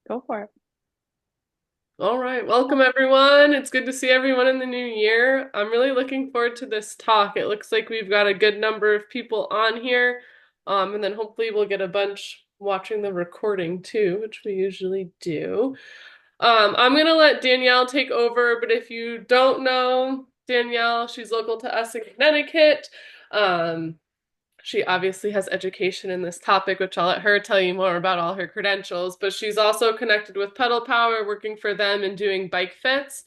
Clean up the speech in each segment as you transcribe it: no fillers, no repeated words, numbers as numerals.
Go for it. All right, welcome everyone. It's good to see everyone in the new year. I'm really looking forward to this talk. It looks like we've got a good number of people on here. And then hopefully we'll get a bunch watching the recording too, which we usually do. I'm gonna let Danielle take over, but if you don't know Danielle, she's local to us in Connecticut. Um, she obviously has education in this topic, which I'll let her tell you more about all her credentials, but she's also connected with Pedal Power, working for them and doing bike fits.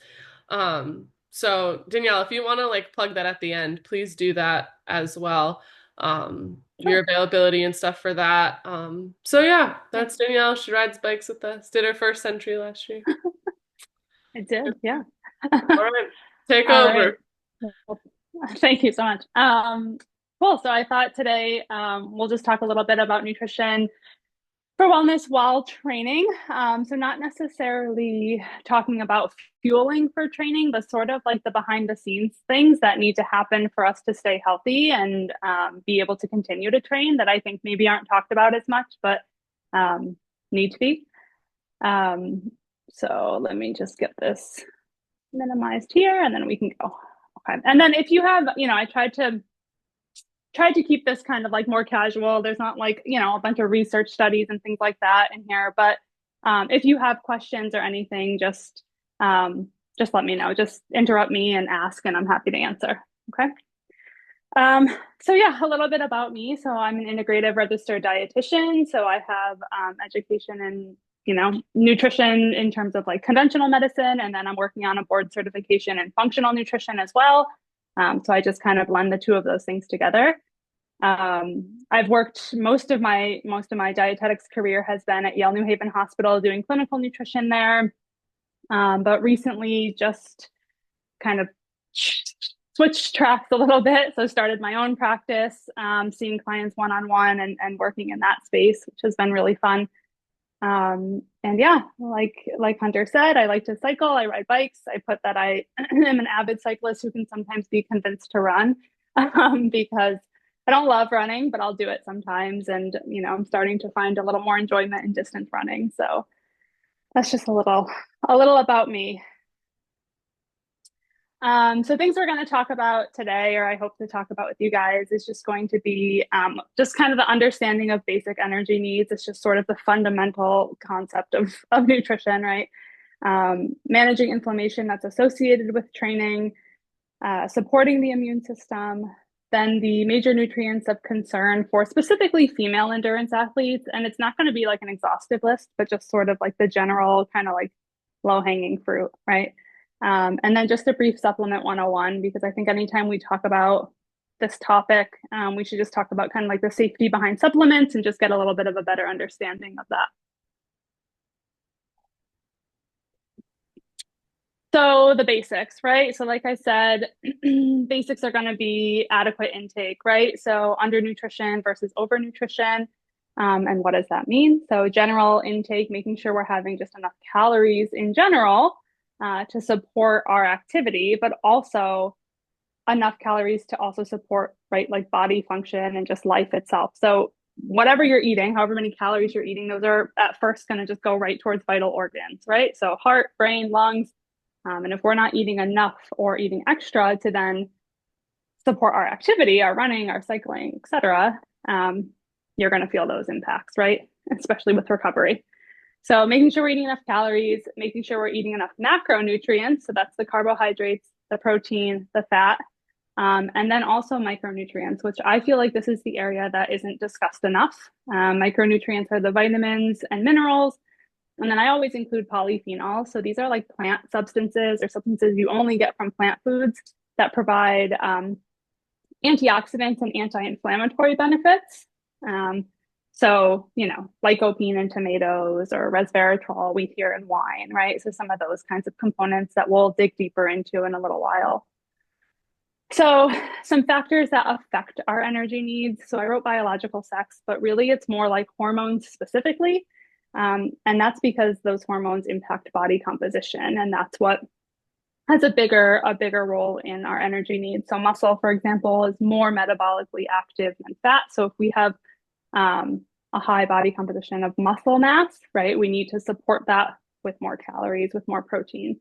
So Danielle, if you want to like plug that at the end, please do that as well. Your Sure. availability and stuff for that. So yeah, Yeah, that's Danielle. She rides bikes with us. Did her first century last year. I did. Yeah. All right, take All right. over. Well, thank you so much. Cool. So I thought today we'll just talk a little bit about nutrition for wellness while training. So not necessarily talking about fueling for training, but sort of like the behind the scenes things that need to happen for us to stay healthy and be able to continue to train that I think maybe aren't talked about as much, but um, need to be. Um, so let me just get this minimized here and then we can go. Okay. And then if you have, I tried to keep this kind of like more casual. There's not like, a bunch of research studies and things like that in here. But if you have questions or anything, just let me know. Just interrupt me and ask, and I'm happy to answer. Okay. Um, so yeah, a little bit about me. So I'm an integrative registered dietitian. So I have education in, nutrition in terms of like conventional medicine, and then I'm working on a board certification in functional nutrition as well. So I just kind of blend the two of those things together. I've worked most of my dietetics career has been at Yale New Haven Hospital doing clinical nutrition there, but recently just kind of switched tracks a little bit. So started my own practice, seeing clients one on one and working in that space, which has been really fun. And yeah, like Hunter said, I like to cycle. I ride bikes. I put that I am an avid cyclist who can sometimes be convinced to run because I don't love running, but I'll do it sometimes. And I'm starting to find a little more enjoyment in distance running. So that's just a little about me. So things we're going to talk about today, or I hope to talk about with you guys, is just going to be just kind of the understanding of basic energy needs. It's just sort of the fundamental concept of nutrition, right? Managing inflammation that's associated with training, supporting the immune system, then the major nutrients of concern for specifically female endurance athletes. And it's not going to be like an exhaustive list, but just sort of like the general kind of like low hanging fruit, right? And then just a brief supplement 101, because I think anytime we talk about this topic, we should just talk about kind of like the safety behind supplements and just get a little bit of a better understanding of that. So the basics, right? So like I said, basics are going to be adequate intake, right? So undernutrition versus overnutrition. And what does that mean? So general intake, making sure we're having just enough calories in general to support our activity, but also enough calories to also support, right, like body function and just life itself. So whatever you're eating, however many calories you're eating, those are at first going to just go right towards vital organs, right? So heart, brain, lungs, and if we're not eating enough or eating extra to then support our activity, our running, our cycling, etc., you're going to feel those impacts, right? Especially with recovery. So making sure we're eating enough calories, making sure we're eating enough macronutrients. So that's the carbohydrates, the protein, the fat, and then also micronutrients, which I feel like this is the area that isn't discussed enough. Micronutrients are the vitamins and minerals, and then I always include polyphenols. So these are like plant substances or substances you only get from plant foods that provide antioxidants and anti-inflammatory benefits. Um, so, lycopene in tomatoes or resveratrol we hear in wine, right? So some of those kinds of components that we'll dig deeper into in a little while. So some factors that affect our energy needs. So I wrote biological sex, but really it's more like hormones specifically. And that's because those hormones impact body composition. And that's what has a bigger role in our energy needs. So muscle, for example, is more metabolically active than fat. So if we have a high body composition of muscle mass, right? We need to support that with more calories, with more protein.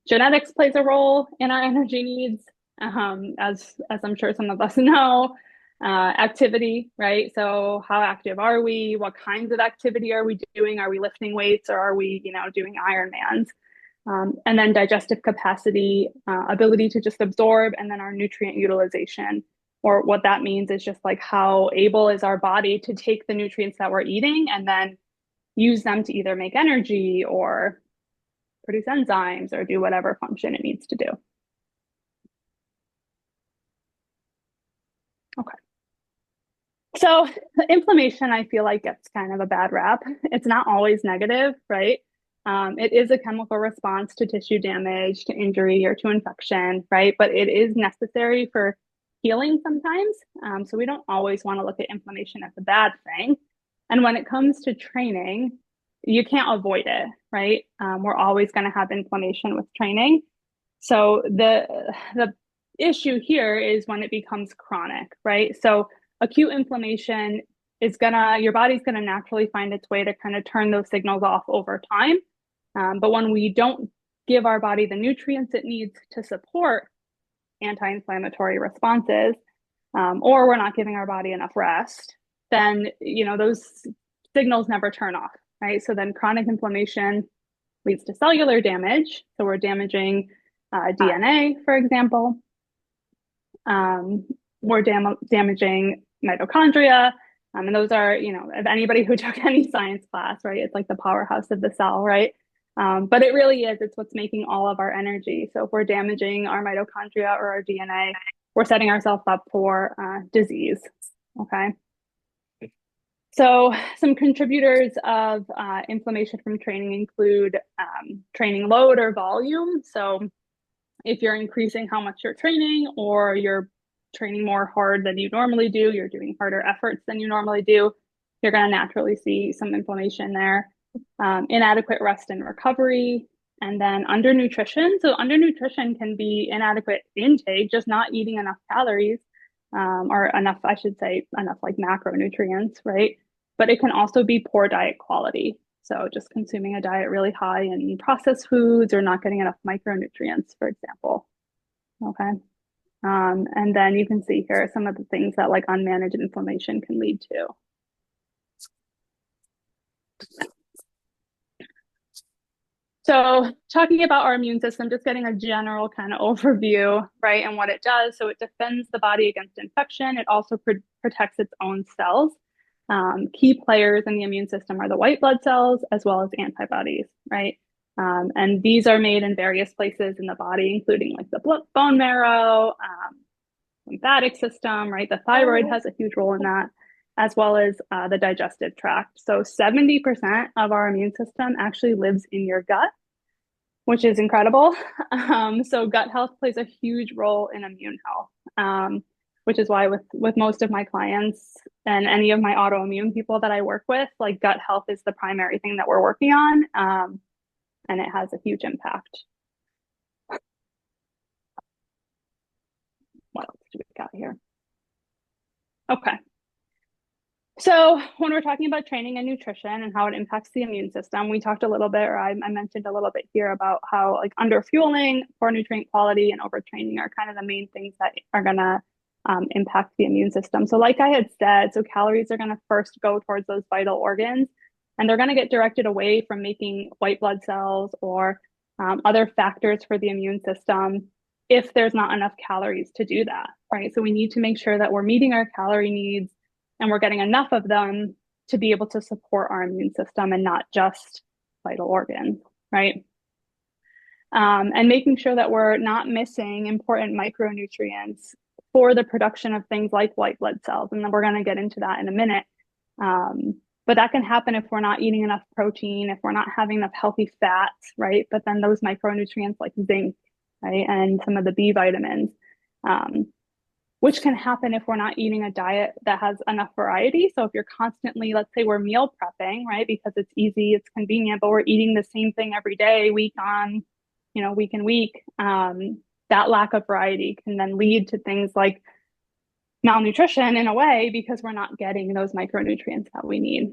Genetics plays a role in our energy needs, as I'm sure some of us know. Activity, right? So how active are we? What kinds of activity are we doing? Are we lifting weights or are we, doing Ironmans? And then digestive capacity, ability to just absorb, and then our nutrient utilization. Or what that means is just like how able is our body to take the nutrients that we're eating and then use them to either make energy or produce enzymes or do whatever function it needs to do. Okay. So inflammation, I feel like gets kind of a bad rap. It's not always negative, right? It is a chemical response to tissue damage, to injury, or to infection, right? But it is necessary for healing sometimes. So we don't always want to look at inflammation as a bad thing. And when it comes to training, you can't avoid it, right? We're always going to have inflammation with training. So the issue here is when it becomes chronic, right? So acute inflammation is your body's gonna naturally find its way to kind of turn those signals off over time. But when we don't give our body the nutrients it needs to support anti-inflammatory responses, or we're not giving our body enough rest, then those signals never turn off, right? So then chronic inflammation leads to cellular damage. So we're damaging DNA, for example. We're damaging mitochondria. And those are, if anybody who took any science class, right, it's like the powerhouse of the cell, right? But it really is, it's what's making all of our energy. So if we're damaging our mitochondria or our DNA, we're setting ourselves up for disease, okay? So some contributors of inflammation from training include training load or volume. So if you're increasing how much you're training or you're training more hard than you normally do, you're doing harder efforts than you normally do, you're going to naturally see some inflammation there. Inadequate rest and recovery, and then undernutrition. So undernutrition can be inadequate intake, just not eating enough calories, or enough, I should say, enough like macronutrients, right? But it can also be poor diet quality. So just consuming a diet really high in processed foods or not getting enough micronutrients, for example. Okay. And then you can see here some of the things that like unmanaged inflammation can lead to. So talking about our immune system, just getting a general kind of overview, right, and what it does. So it defends the body against infection. It also protects its own cells. Key players in the immune system are the white blood cells as well as antibodies, right? And these are made in various places in the body, including like the bone marrow, lymphatic system, right? The thyroid has a huge role in that, as well as the digestive tract. So 70% of our immune system actually lives in your gut, which is incredible. So gut health plays a huge role in immune health, which is why with most of my clients and any of my autoimmune people that I work with, like gut health is the primary thing that we're working on, and it has a huge impact. What else do we got here? Okay. So when we're talking about training and nutrition and how it impacts the immune system, we talked a little bit, or I mentioned a little bit here about how like underfueling, poor nutrient quality, and overtraining are kind of the main things that are going to impact the immune system. So like I had said, so calories are going to first go towards those vital organs, and they're going to get directed away from making white blood cells or other factors for the immune system if there's not enough calories to do that, right? So we need to make sure that we're meeting our calorie needs and we're getting enough of them to be able to support our immune system and not just vital organs, right? And making sure that we're not missing important micronutrients for the production of things like white blood cells. And then we're going to get into that in a minute. But that can happen if we're not eating enough protein, if we're not having enough healthy fats, right? But then those micronutrients like zinc, right? And some of the B vitamins, which can happen if we're not eating a diet that has enough variety. So if you're constantly, let's say we're meal prepping, right? Because it's easy, it's convenient, but we're eating the same thing every day, week on, week and week. That lack of variety can then lead to things like malnutrition in a way because we're not getting those micronutrients that we need.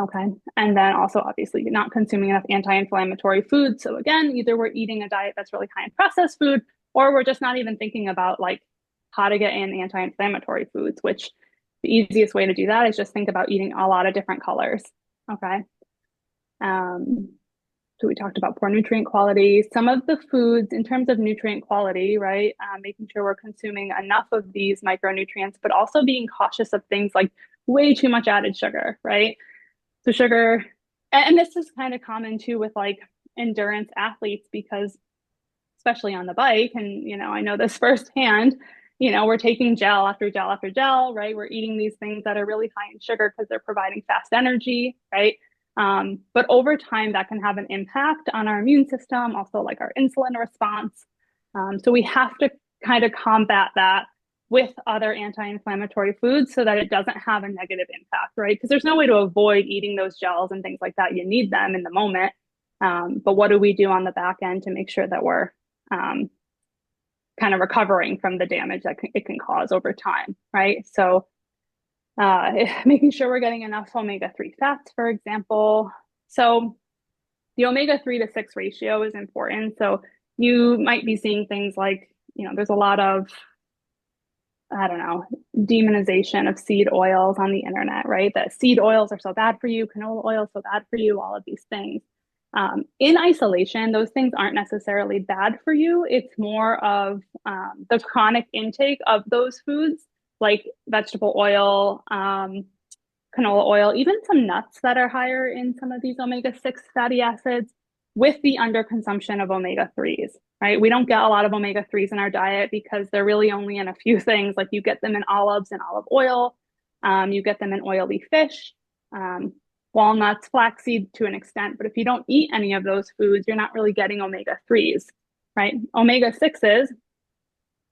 Okay. And then also, obviously, not consuming enough anti inflammatory foods. So, again, either we're eating a diet that's really high in processed food, or we're just not even thinking about like how to get in anti inflammatory foods, which the easiest way to do that is just think about eating a lot of different colors. Okay. Um, so we talked about poor nutrient quality. Some of the foods, in terms of nutrient quality, right? Making sure we're consuming enough of these micronutrients, but also being cautious of things like way too much added sugar, right? So sugar, and this is kind of common too with like endurance athletes because especially on the bike, and I know this firsthand, we're taking gel after gel after gel, right? We're eating these things that are really high in sugar because they're providing fast energy, right? But over time, that can have an impact on our immune system, also like our insulin response. So we have to kind of combat that with other anti-inflammatory foods so that it doesn't have a negative impact, right? Because there's no way to avoid eating those gels and things like that. You need them in the moment. But what do we do on the back end to make sure that we're um, kind of recovering from the damage that it can cause over time, right? So making sure we're getting enough omega-3 fats, for example. So the omega-3 to 6 ratio is important. So you might be seeing things like, there's a lot of, I don't know, demonization of seed oils on the internet, right? That seed oils are so bad for you, canola oil is so bad for you, all of these things. In isolation, those things aren't necessarily bad for you. It's more of the chronic intake of those foods, like vegetable oil, canola oil, even some nuts that are higher in some of these omega-6 fatty acids with the underconsumption of omega-3s, right? We don't get a lot of omega-3s in our diet because they're really only in a few things. Like you get them in olives and olive oil, you get them in oily fish, um, walnuts, flaxseed to an extent. But if you don't eat any of those foods, you're not really getting omega-3s, right? Omega-6s,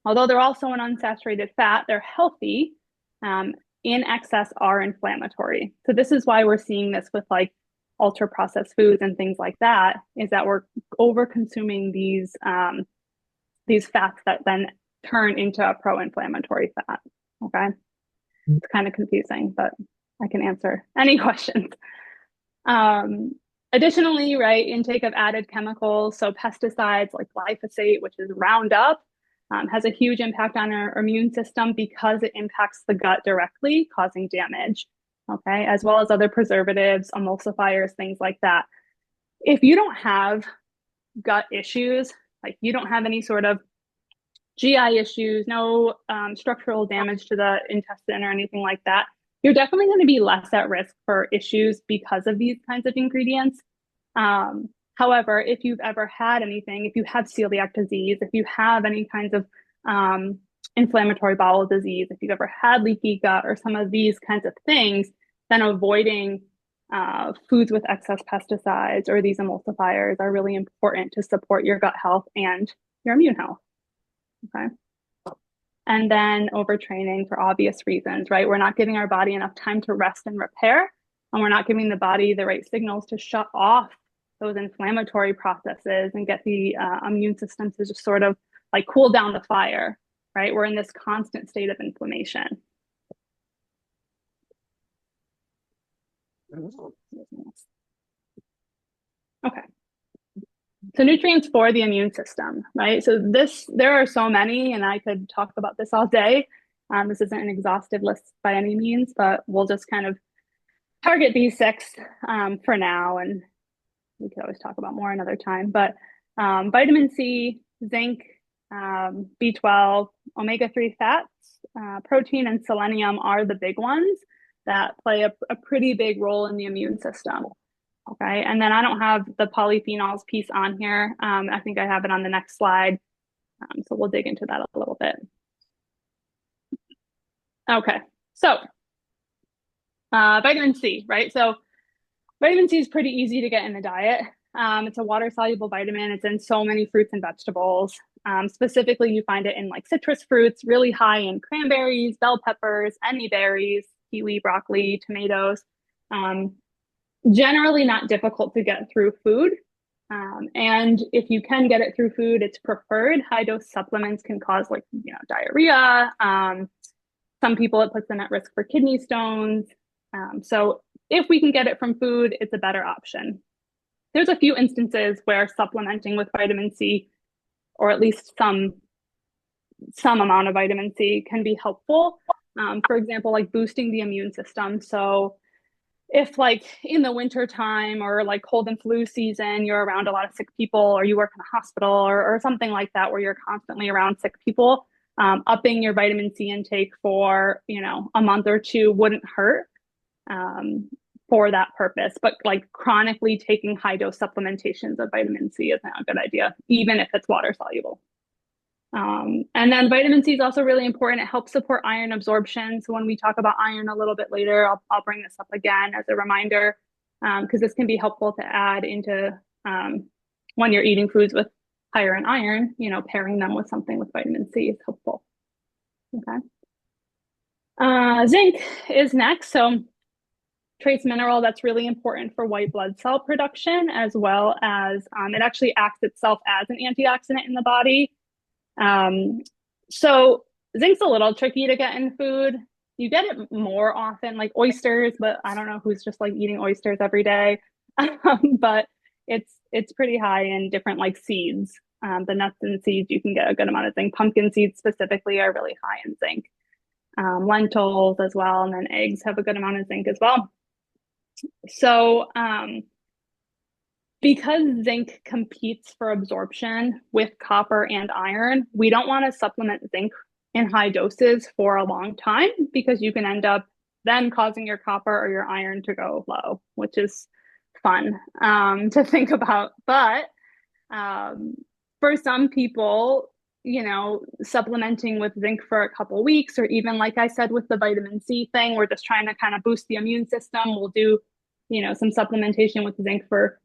although they're also an unsaturated fat, they're healthy. In excess are inflammatory. So this is why we're seeing this with like ultra processed foods and things like that, is that we're over consuming these fats that then turn into a pro-inflammatory fat. Okay. It's kind of confusing, but I can answer any questions. Um, Additionally, right, intake of added chemicals, so pesticides like glyphosate, which is Roundup, has a huge impact on our immune system because it impacts the gut directly, causing damage. Okay, as well as other preservatives, emulsifiers, things like that. If you don't have gut issues, like you don't have any sort of GI issues, no structural damage to the intestine or anything like that, you're definitely going to be less at risk for issues because of these kinds of ingredients. However, if you've ever had anything, if you have celiac disease, if you have any kinds of inflammatory bowel disease, if you've ever had leaky gut or some of these kinds of things, then avoiding foods with excess pesticides or these emulsifiers are really important to support your gut health and your immune health. Okay. And then overtraining for obvious reasons, right? We're not giving our body enough time to rest and repair, and we're not giving the body the right signals to shut off those inflammatory processes and get the immune system to just sort of like cool down the fire, right? We're in this constant state of inflammation. Okay. So nutrients for the immune system, right? So there are so many, and I could talk about this all day. This isn't an exhaustive list by any means, but we'll just kind of target these six for now, and we could always talk about more another time. But vitamin C, zinc, B12, omega-3 fats, protein, and selenium are the big ones that play a pretty big role in the immune system. Okay, and then I don't have the polyphenols piece on here. I think I have it on the next slide. So we'll dig into that a little bit. Okay, so vitamin C, right? So vitamin C is pretty easy to get in the diet. It's a water-soluble vitamin. It's in so many fruits and vegetables. Specifically, you find it in like citrus fruits, really high in cranberries, bell peppers, any berries, kiwi, broccoli, tomatoes. Generally not difficult to get through food. And if you can get it through food, it's preferred. High dose supplements can cause like, diarrhea, Some people, it puts them at risk for kidney stones. So if we can get it from food, it's a better option. There's a few instances where supplementing with vitamin C, or at least some amount of vitamin C, can be helpful. For example, like boosting the immune system. So if like in the winter time or like cold and flu season, you're around a lot of sick people, or you work in a hospital, or something like that, where you're constantly around sick people, upping your vitamin C intake for, a month or two wouldn't hurt, for that purpose. But like chronically taking high dose supplementations of vitamin C is not a good idea, even if it's water soluble. And then vitamin C is also really important. It helps support iron absorption. So when we talk about iron a little bit later, I'll bring this up again as a reminder, because this can be helpful to add into, when you're eating foods with higher in iron, pairing them with something with vitamin C is helpful. Okay. Zinc is next. So trace mineral that's really important for white blood cell production, as well as it actually acts itself as an antioxidant in the body. So zinc's a little tricky to get in food. You get it more often, like oysters, but I don't know who's just like eating oysters every day. But it's pretty high in different like seeds. The nuts and seeds, you can get a good amount of zinc. Pumpkin seeds specifically are really high in zinc. Lentils as well, and then eggs have a good amount of zinc as well. So because zinc competes for absorption with copper and iron, we don't want to supplement zinc in high doses for a long time, because you can end up then causing your copper or your iron to go low, which is fun to think about. But for some people, supplementing with zinc for a couple weeks, or even like I said with the vitamin C thing, we're just trying to kind of boost the immune system. We'll do, some supplementation with zinc for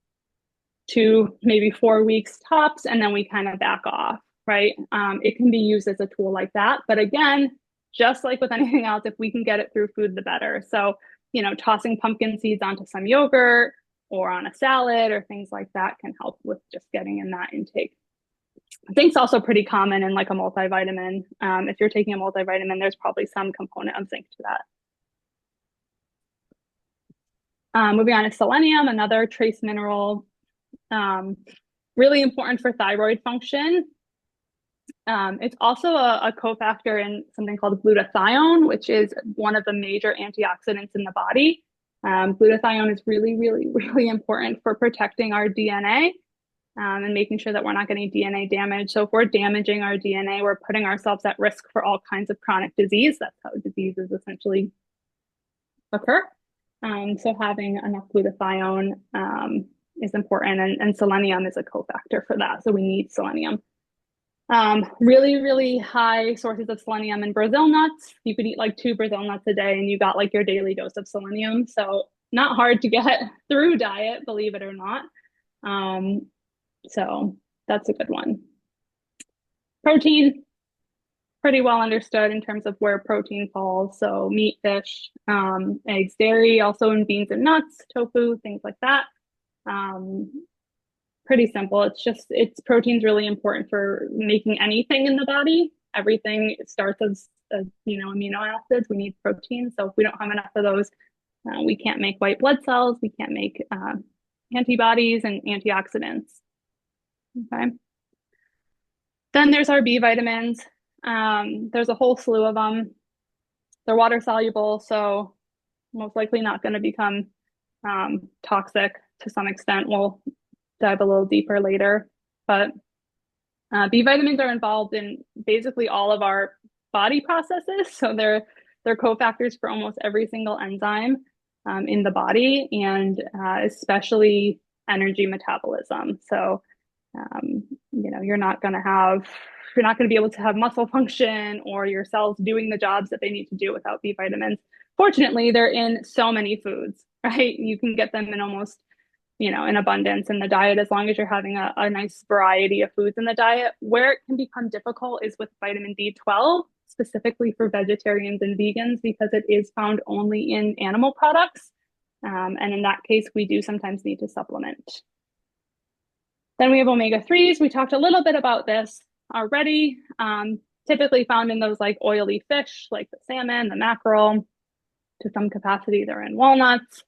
2, maybe 4 weeks tops, and then we kind of back off, right? It can be used as a tool like that. But again, just like with anything else, if we can get it through food, the better. So, tossing pumpkin seeds onto some yogurt or on a salad or things like that can help with just getting in that intake. Zinc's also pretty common in like a multivitamin. If you're taking a multivitamin, there's probably some component of zinc to that. Moving on to selenium, another trace mineral, really important for thyroid function. It's also a cofactor in something called glutathione, which is one of the major antioxidants in the body. Glutathione is really, really, really important for protecting our DNA, and making sure that we're not getting DNA damage. So if we're damaging our DNA, we're putting ourselves at risk for all kinds of chronic disease. That's how diseases essentially occur. So having enough glutathione is important, and selenium is a cofactor for that. So we need selenium. Really, really high sources of selenium in Brazil nuts. You could eat like 2 Brazil nuts a day and you got like your daily dose of selenium. So not hard to get through diet, believe it or not. So that's a good one. Protein, pretty well understood in terms of where protein falls. So meat, fish, eggs, dairy, also in beans and nuts, tofu, things like that. Pretty simple. It's protein's really important for making anything in the body. Everything starts as amino acids. We need protein. So if we don't have enough of those, we can't make white blood cells. We can't make antibodies and antioxidants. Okay. Then there's our B vitamins. There's a whole slew of them. They're water soluble, so most likely not going to become toxic to some extent. We'll dive a little deeper later. But B vitamins are involved in basically all of our body processes. So they're cofactors for almost every single enzyme in the body, and especially energy metabolism. So you're not going to be able to have muscle function or your cells doing the jobs that they need to do without B vitamins. Fortunately, they're in so many foods, right? You can get them in almost, in abundance in the diet, as long as you're having a nice variety of foods in the diet. Where it can become difficult is with vitamin B12, specifically for vegetarians and vegans, because it is found only in animal products. And in that case, we do sometimes need to supplement. Then we have omega-3s. We talked a little bit about this already. typically found in those like oily fish, like the salmon, the mackerel. To some capacity, they're in walnuts,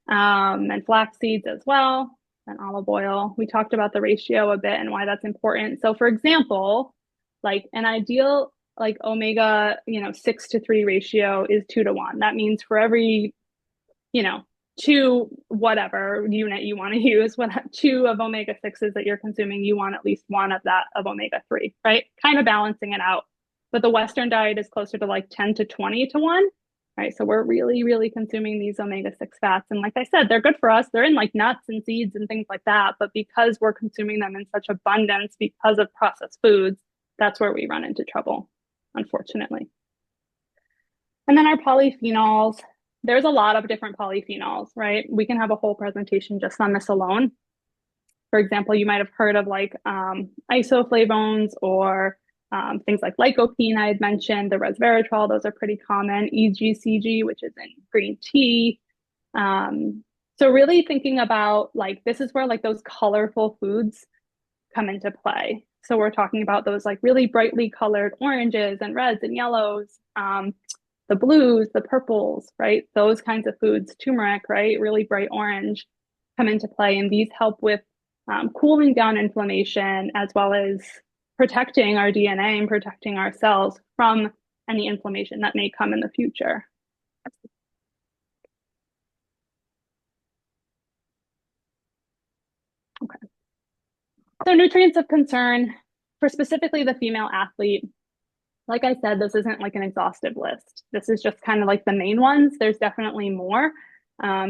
and flax seeds as well, and olive oil. We talked about the ratio a bit and why that's important. So, for example, like an ideal like omega, 6 to 3 ratio is 2 to 1. That means for every, you know, two whatever unit you want to use, what two of omega sixes that you're consuming, you want at least one of that of omega three, right? Kind of balancing it out. But the Western diet is closer to like 10 to 20 to 1. Right. So we're really, really consuming these omega-6 fats. And like I said, they're good for us. They're in like nuts and seeds and things like that. But because we're consuming them in such abundance because of processed foods, that's where we run into trouble, unfortunately. And then our polyphenols, there's a lot of different polyphenols, right? We can have a whole presentation just on this alone. For example, you might have heard of like isoflavones or things like lycopene, I had mentioned, the resveratrol, those are pretty common, EGCG, which is in green tea. So really thinking about like, this is where like those colorful foods come into play. So we're talking about those like really brightly colored oranges and reds and yellows, the blues, the purples, right? Those kinds of foods, turmeric, right? Really bright orange come into play. And these help with cooling down inflammation as well as protecting our DNA and protecting our cells from any inflammation that may come in the future. Okay. So nutrients of concern for specifically the female athlete. Like I said, this isn't like an exhaustive list. This is just kind of like the main ones. There's definitely more,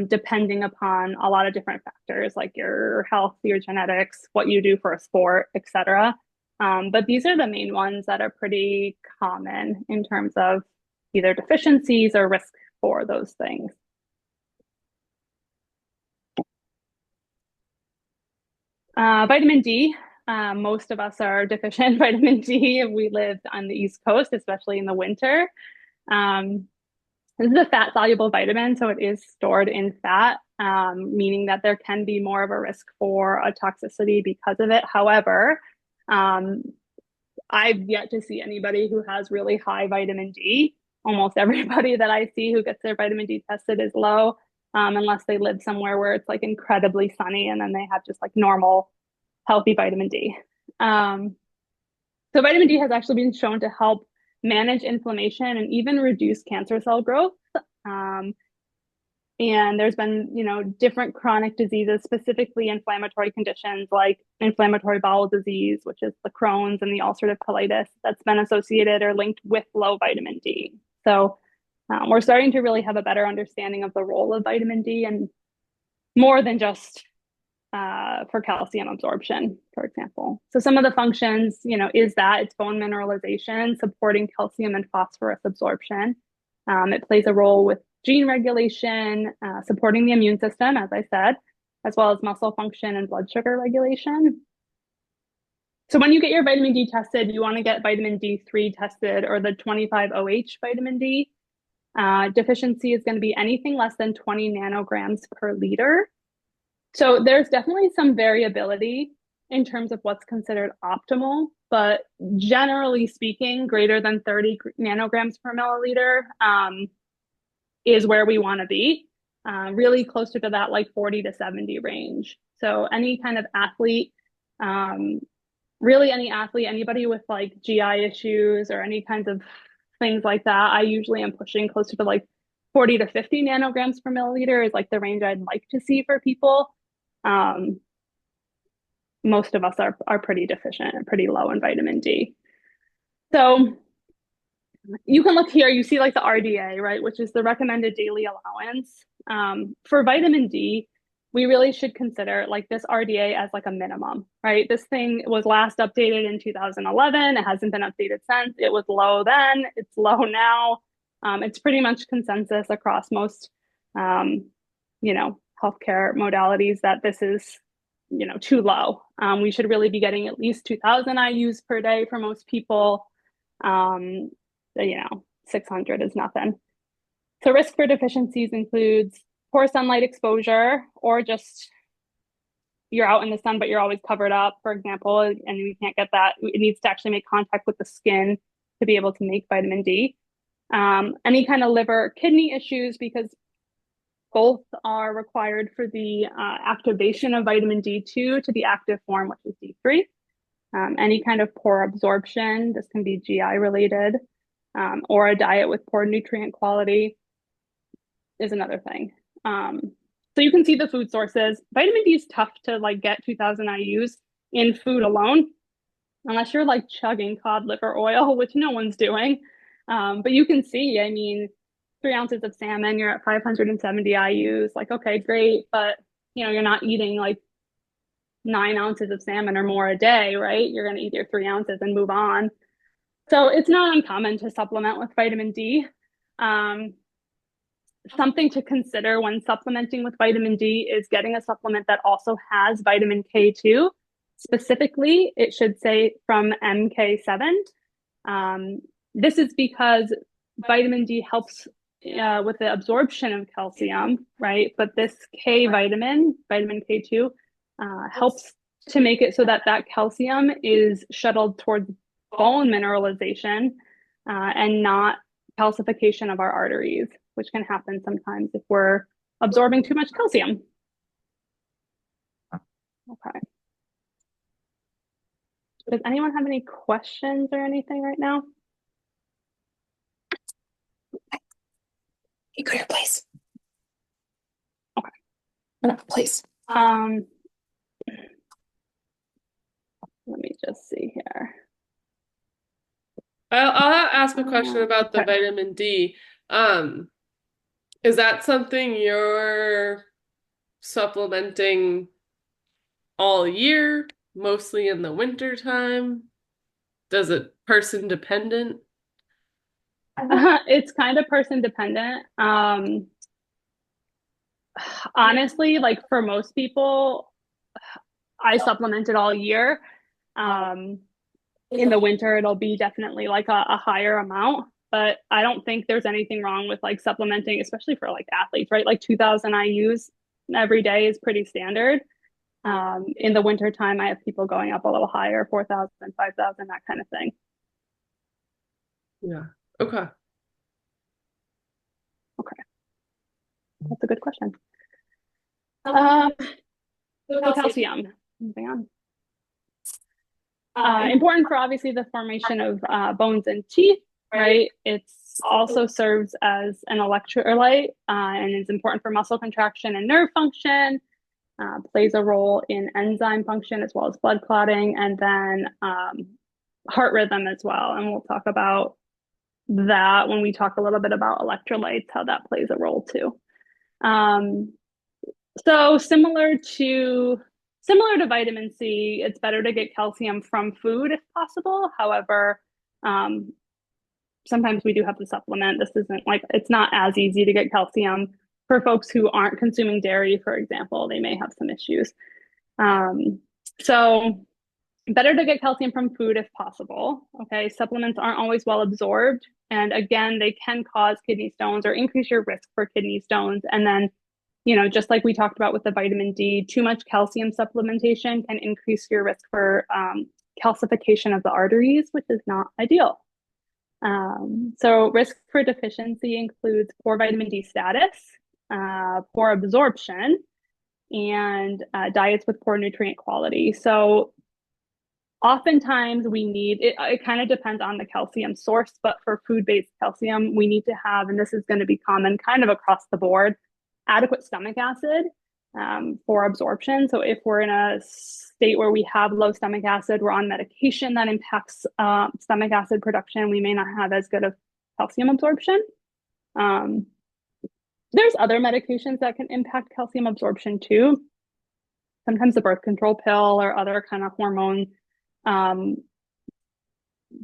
depending upon a lot of different factors like your health, your genetics, what you do for a sport, etc. But these are the main ones that are pretty common in terms of either deficiencies or risk for those things. Vitamin D. Most of us are deficient in vitamin D if we live on the East Coast, especially in the winter. Um, this is a fat soluble vitamin, so it is stored in fat, meaning that there can be more of a risk for a toxicity because of it. However, um, I've yet to see anybody who has really high vitamin D. Almost everybody that I see who gets their vitamin D tested is low, unless they live somewhere where it's like incredibly sunny and then they have just like normal, healthy vitamin D. Um, so vitamin D has actually been shown to help manage inflammation and even reduce cancer cell growth. Um, and there's been, different chronic diseases, specifically inflammatory conditions like inflammatory bowel disease, which is the Crohn's and the ulcerative colitis, that's been associated or linked with low vitamin D. So we're starting to really have a better understanding of the role of vitamin D and more than just for calcium absorption, for example. So some of the functions, is that it's bone mineralization, supporting calcium and phosphorus absorption. It plays a role with gene regulation, supporting the immune system, as I said, as well as muscle function and blood sugar regulation. So when you get your vitamin D tested, you want to get vitamin D3 tested or the 25OH vitamin D. Deficiency is going to be anything less than 20 nanograms per liter. So there's definitely some variability in terms of what's considered optimal, but generally speaking, greater than 30 nanograms per milliliter is where we want to be, really closer to that like 40 to 70 range. So any kind of athlete, really any athlete, anybody with like GI issues or any kinds of things like that, I usually am pushing closer to like 40 to 50 nanograms per milliliter is like the range I'd like to see for people. Most of us are pretty deficient and pretty low in vitamin D. So you can look here, you see like the RDA, right, which is the recommended daily allowance. For vitamin D, we really should consider like this RDA as like a minimum, right? This thing was last updated in 2011. It hasn't been updated since. It was low then, it's low now. It's pretty much consensus across most, healthcare modalities that this is, too low. We should really be getting at least 2,000 IUs per day for most people. 600 is nothing. So risk for deficiencies includes poor sunlight exposure or just you're out in the sun, but you're always covered up, for example, and we can't get that. It needs to actually make contact with the skin to be able to make vitamin D. Any kind of liver, kidney issues, because both are required for the activation of vitamin D2 to the active form, which is D3. Any kind of poor absorption, this can be GI related, or a diet with poor nutrient quality is another thing. So you can see the food sources. Vitamin D is tough to like get 2000 IUs in food alone, unless you're like chugging cod liver oil, which no one's doing. But you can see, I mean, 3 ounces of salmon, you're at 570 IUs. Like, okay, great, but you're not eating like 9 ounces of salmon or more a day, right? You're going to eat your 3 ounces and move on. So it's not uncommon to supplement with vitamin D. Um, Something to consider when supplementing with vitamin D is getting a supplement that also has vitamin K2. Specifically, it should say from MK7. This is because vitamin D helps with the absorption of calcium, right? But this K vitamin, vitamin K2, helps to make it so that that calcium is shuttled towards bone mineralization and not calcification of our arteries, which can happen sometimes if we're absorbing too much calcium. Okay. Does anyone have any questions or anything right now? You go to your place. Okay. No, please. Let me just see here. I'll ask a question about the Okay. vitamin D. Is that something you're supplementing all year, mostly in the winter time? Does it person dependent? It's kind of person dependent. Honestly, like for most people, I supplement it all year. In the winter, it'll be definitely like a higher amount, but I don't think there's anything wrong with like supplementing, especially for like athletes, right? Like 2000 IUs every day is pretty standard. In the winter time, I have people going up a little higher, 4,000, 5,000, that kind of thing. Yeah. Okay. Okay. That's a good question. So calcium, moving on. Important for obviously the formation of bones and teeth, right? It's also serves as an electrolyte and is important for muscle contraction and nerve function. Plays a role in enzyme function as well as blood clotting, and then heart rhythm as well. And we'll talk about that when we talk a little bit about electrolytes, how that plays a role too. So similar to vitamin C, it's better to get calcium from food if possible. However, sometimes we do have to supplement. This isn't like it's not as easy to get calcium for folks who aren't consuming dairy, for example. They may have some issues. So better to get calcium from food if possible. Okay, supplements aren't always well absorbed, and again, they can cause kidney stones or increase your risk for kidney stones. And then just like we talked about with the vitamin D, too much calcium supplementation can increase your risk for calcification of the arteries, which is not ideal. So risk for deficiency includes poor vitamin D status, poor absorption, and diets with poor nutrient quality. So oftentimes we need, it kind of depends on the calcium source, but for food-based calcium, we need to have, and this is going to be common kind of across the board, adequate stomach acid for absorption. So if we're in a state where we have low stomach acid, we're on medication that impacts stomach acid production, we may not have as good of calcium absorption. There's other medications that can impact calcium absorption too. Sometimes the birth control pill or other kind of hormone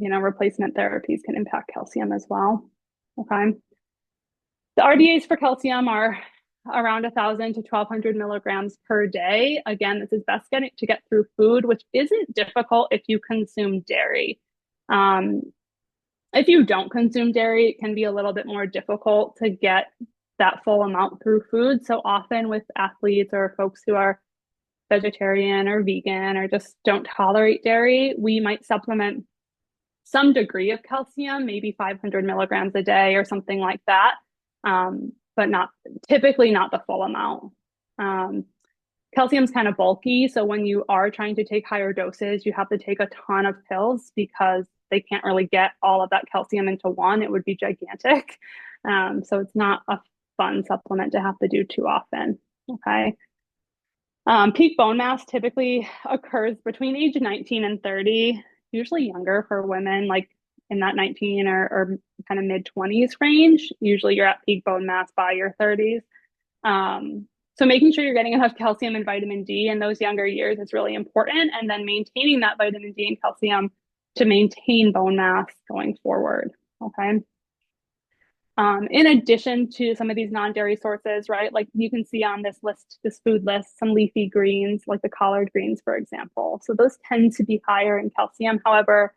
replacement therapies can impact calcium as well. Okay. The RDAs for calcium are around 1,000 to 1,200 milligrams per day. Again, this is best getting to get through food, which isn't difficult if you consume dairy. If you don't consume dairy, it can be a little bit more difficult to get that full amount through food. So often with athletes or folks who are vegetarian or vegan or just don't tolerate dairy, we might supplement some degree of calcium, maybe 500 milligrams a day or something like that, but not typically not the full amount. Um, Calcium's kind of bulky, so when you are trying to take higher doses, you have to take a ton of pills because they can't really get all of that calcium into one. It would be gigantic. So it's not a fun supplement to have to do too often. Okay. Peak bone mass typically occurs between age 19 and 30, usually younger for women, like in that 19 or kind of mid 20s range. Usually you're at peak bone mass by your 30s. So making sure you're getting enough calcium and vitamin D in those younger years is really important. And then maintaining that vitamin D and calcium to maintain bone mass going forward. Okay. In addition to some of these non-dairy sources, right? Like you can see on this list, this food list, some leafy greens, like the collard greens, for example. So those tend to be higher in calcium. However,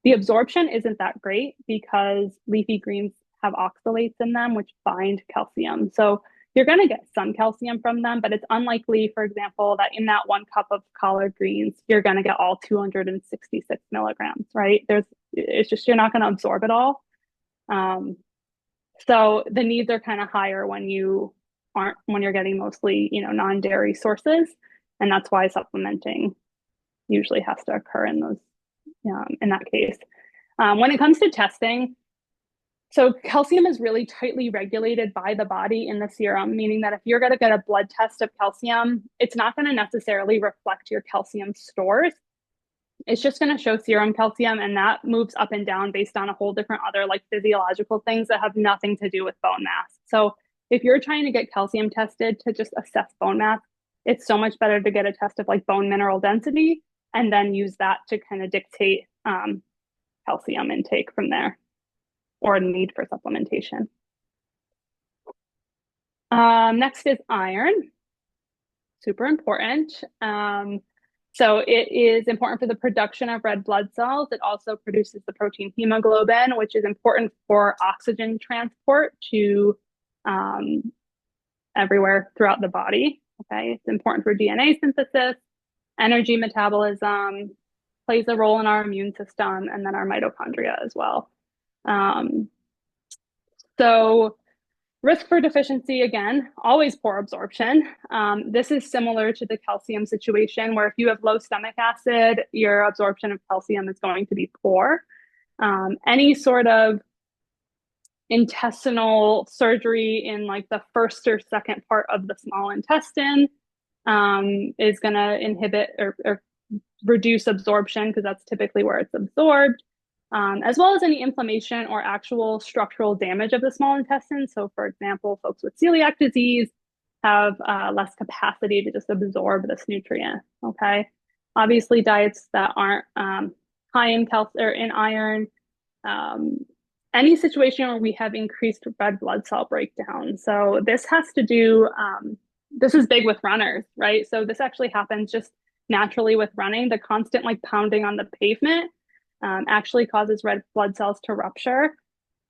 the absorption isn't that great because leafy greens have oxalates in them, which bind calcium. So you're going to get some calcium from them, but it's unlikely, for example, that in that 1 cup of collard greens, you're going to get all 266 milligrams, right? It's just, you're not going to absorb it all. So the needs are kind of higher when you're getting mostly, non-dairy sources. And that's why supplementing usually has to occur in that case. When it comes to testing, so calcium is really tightly regulated by the body in the serum, meaning that if you're going to get a blood test of calcium, it's not going to necessarily reflect your calcium stores. It's just going to show serum calcium, and that moves up and down based on a whole different other like physiological things that have nothing to do with bone mass. So if you're trying to get calcium tested to just assess bone mass, it's so much better to get a test of like bone mineral density and then use that to kind of dictate calcium intake from there or need for supplementation. Next is iron. Super important. So it is important for the production of red blood cells. It also produces the protein hemoglobin, which is important for oxygen transport to everywhere throughout the body. Okay, it's important for DNA synthesis, energy metabolism, plays a role in our immune system, and then our mitochondria as well. So risk for deficiency, again, always poor absorption. This is similar to the calcium situation where if you have low stomach acid, your absorption of calcium is going to be poor. Any sort of intestinal surgery in like the first or second part of the small intestine is going to inhibit or reduce absorption because that's typically where it's absorbed. As well as any inflammation or actual structural damage of the small intestine. So, for example, folks with celiac disease have less capacity to just absorb this nutrient. Okay, obviously, diets that aren't high in calcium or in iron. Any situation where we have increased red blood cell breakdown. So this has to do. This is big with runners, right? So this actually happens just naturally with running. The constant like pounding on the pavement actually causes red blood cells to rupture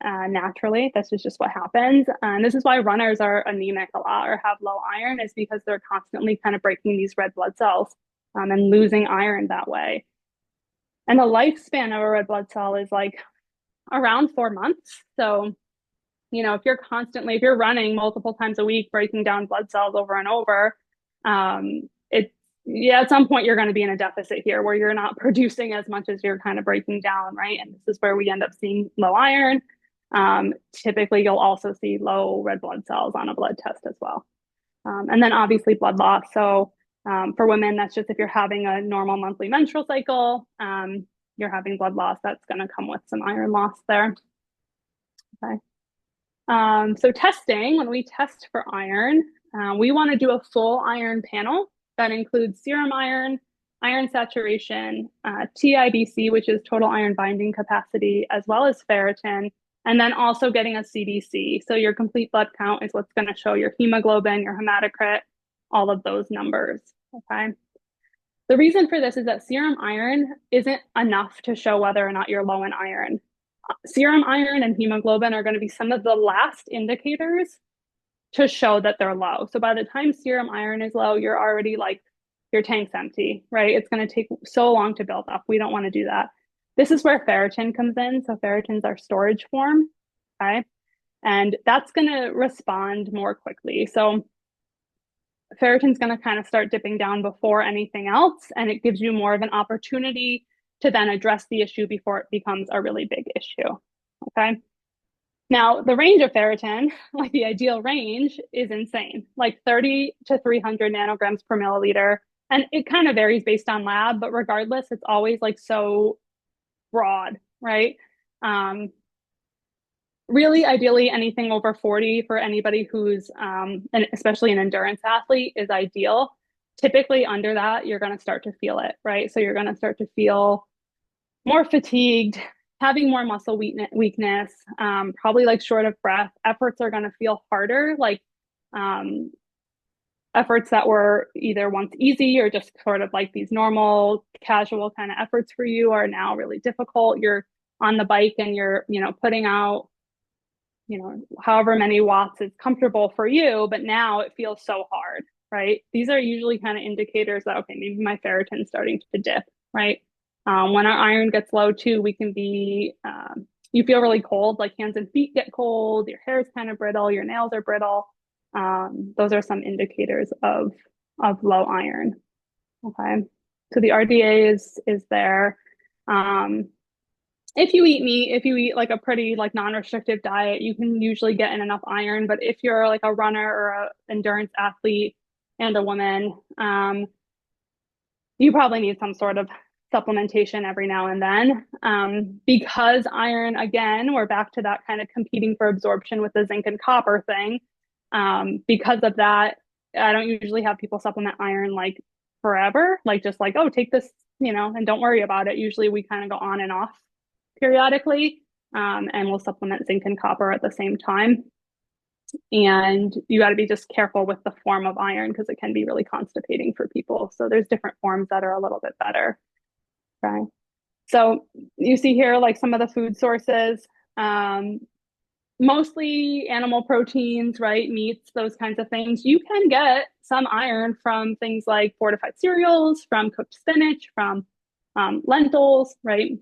naturally. This is just what happens. And this is why runners are anemic a lot or have low iron, is because they're constantly kind of breaking these red blood cells and losing iron that way. And the lifespan of a red blood cell is like around 4 months. So, if you're running multiple times a week, breaking down blood cells over and over, at some point you're going to be in a deficit here where you're not producing as much as you're kind of breaking down, right? And this is where we end up seeing low iron. Typically, you'll also see low red blood cells on a blood test as well. And then obviously blood loss. So for women, that's just if you're having a normal monthly menstrual cycle, you're having blood loss, that's going to come with some iron loss there. Okay. So testing, when we test for iron, we want to do a full iron panel that includes serum iron, iron saturation, TIBC, which is total iron binding capacity, as well as ferritin, and then also getting a CBC. So your complete blood count is what's going to show your hemoglobin, your hematocrit, all of those numbers, okay? The reason for this is that serum iron isn't enough to show whether or not you're low in iron. Serum iron and hemoglobin are going to be some of the last indicators to show that they're low. So by the time serum iron is low, you're already like, your tank's empty, right? It's going to take so long to build up. We don't want to do that. This is where ferritin comes in. So ferritin's our storage form, okay? And that's going to respond more quickly. So ferritin's going to kind of start dipping down before anything else, and it gives you more of an opportunity to then address the issue before it becomes a really big issue, okay? Now, the range of ferritin, like the ideal range, is insane, like 30 to 300 nanograms per milliliter. And it kind of varies based on lab, but regardless, it's always like so broad, right? Um, Really, ideally, anything over 40 for anybody who's, and especially an endurance athlete, is ideal. Typically, under that, you're going to start to feel it, right? So you're going to start to feel more fatigued, having more muscle weakness, probably like short of breath. Efforts are going to feel harder, like um, efforts that were either once easy or just sort of like these normal, casual kind of efforts for you are now really difficult. You're on the bike and you're, putting out, however many watts is comfortable for you, but now it feels so hard, right? These are usually kind of indicators that, okay, maybe my ferritin's starting to dip, right? When our iron gets low too, we can be, you feel really cold, like hands and feet get cold, your hair is kind of brittle, your nails are brittle. Those are some indicators of low iron. Okay, so the RDA is there. If you eat meat, if you eat like a pretty like non-restrictive diet, you can usually get in enough iron. But if you're like a runner or a endurance athlete and a woman, you probably need some sort of supplementation every now and then. Because iron, again, we're back to that kind of competing for absorption with the zinc and copper thing. Because of that, I don't usually have people supplement iron like forever, like just like, oh, take this, and don't worry about it. Usually we kind of go on and off periodically, and we'll supplement zinc and copper at the same time. And you got to be just careful with the form of iron because it can be really constipating for people. So there's different forms that are a little bit better. Okay. So you see here like some of the food sources, mostly animal proteins, right? Meats, those kinds of things. You can get some iron from things like fortified cereals, from cooked spinach, from lentils, right?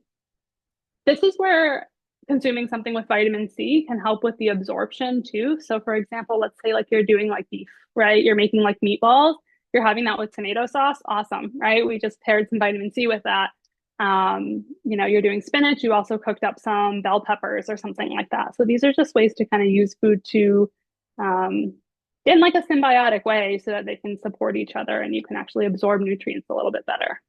This is where consuming something with vitamin C can help with the absorption too. So for example, let's say like you're doing like beef, right? You're making like meatballs, you're having that with tomato sauce. Awesome, right? We just paired some vitamin C with that. You're doing spinach, you also cooked up some bell peppers or something like that. So these are just ways to kind of use food to in like a symbiotic way so that they can support each other and you can actually absorb nutrients a little bit better.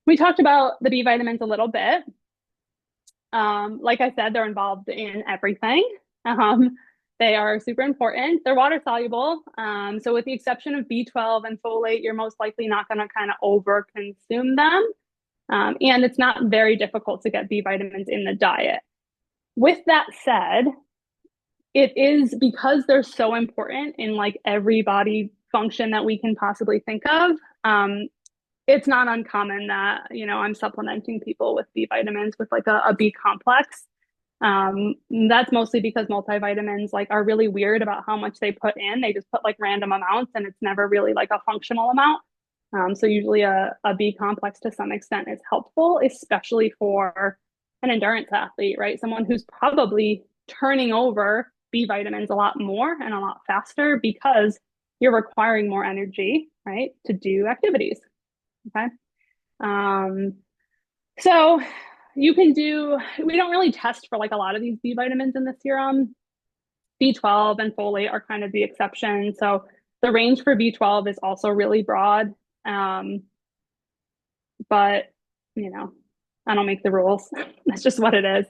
We talked about the B vitamins a little bit. Like I said, they're involved in everything. They are super important. They're water soluble. So with the exception of B12 and folate, you're most likely not going to kind of over consume them. And it's not very difficult to get B vitamins in the diet. With that said, it is because they're so important in like every body function that we can possibly think of. It's not uncommon that, I'm supplementing people with B vitamins with like a B complex. That's mostly because multivitamins like are really weird about how much they put in. They just put like random amounts and it's never really like a functional amount. So usually a B complex to some extent is helpful, especially for an endurance athlete, right? Someone who's probably turning over B vitamins a lot more and a lot faster because you're requiring more energy, right, to do activities. Okay. So you can we don't really test for like a lot of these B vitamins in the serum. B12 and folate are kind of the exception. So the range for B12 is also really broad. But, I don't make the rules. That's just what it is.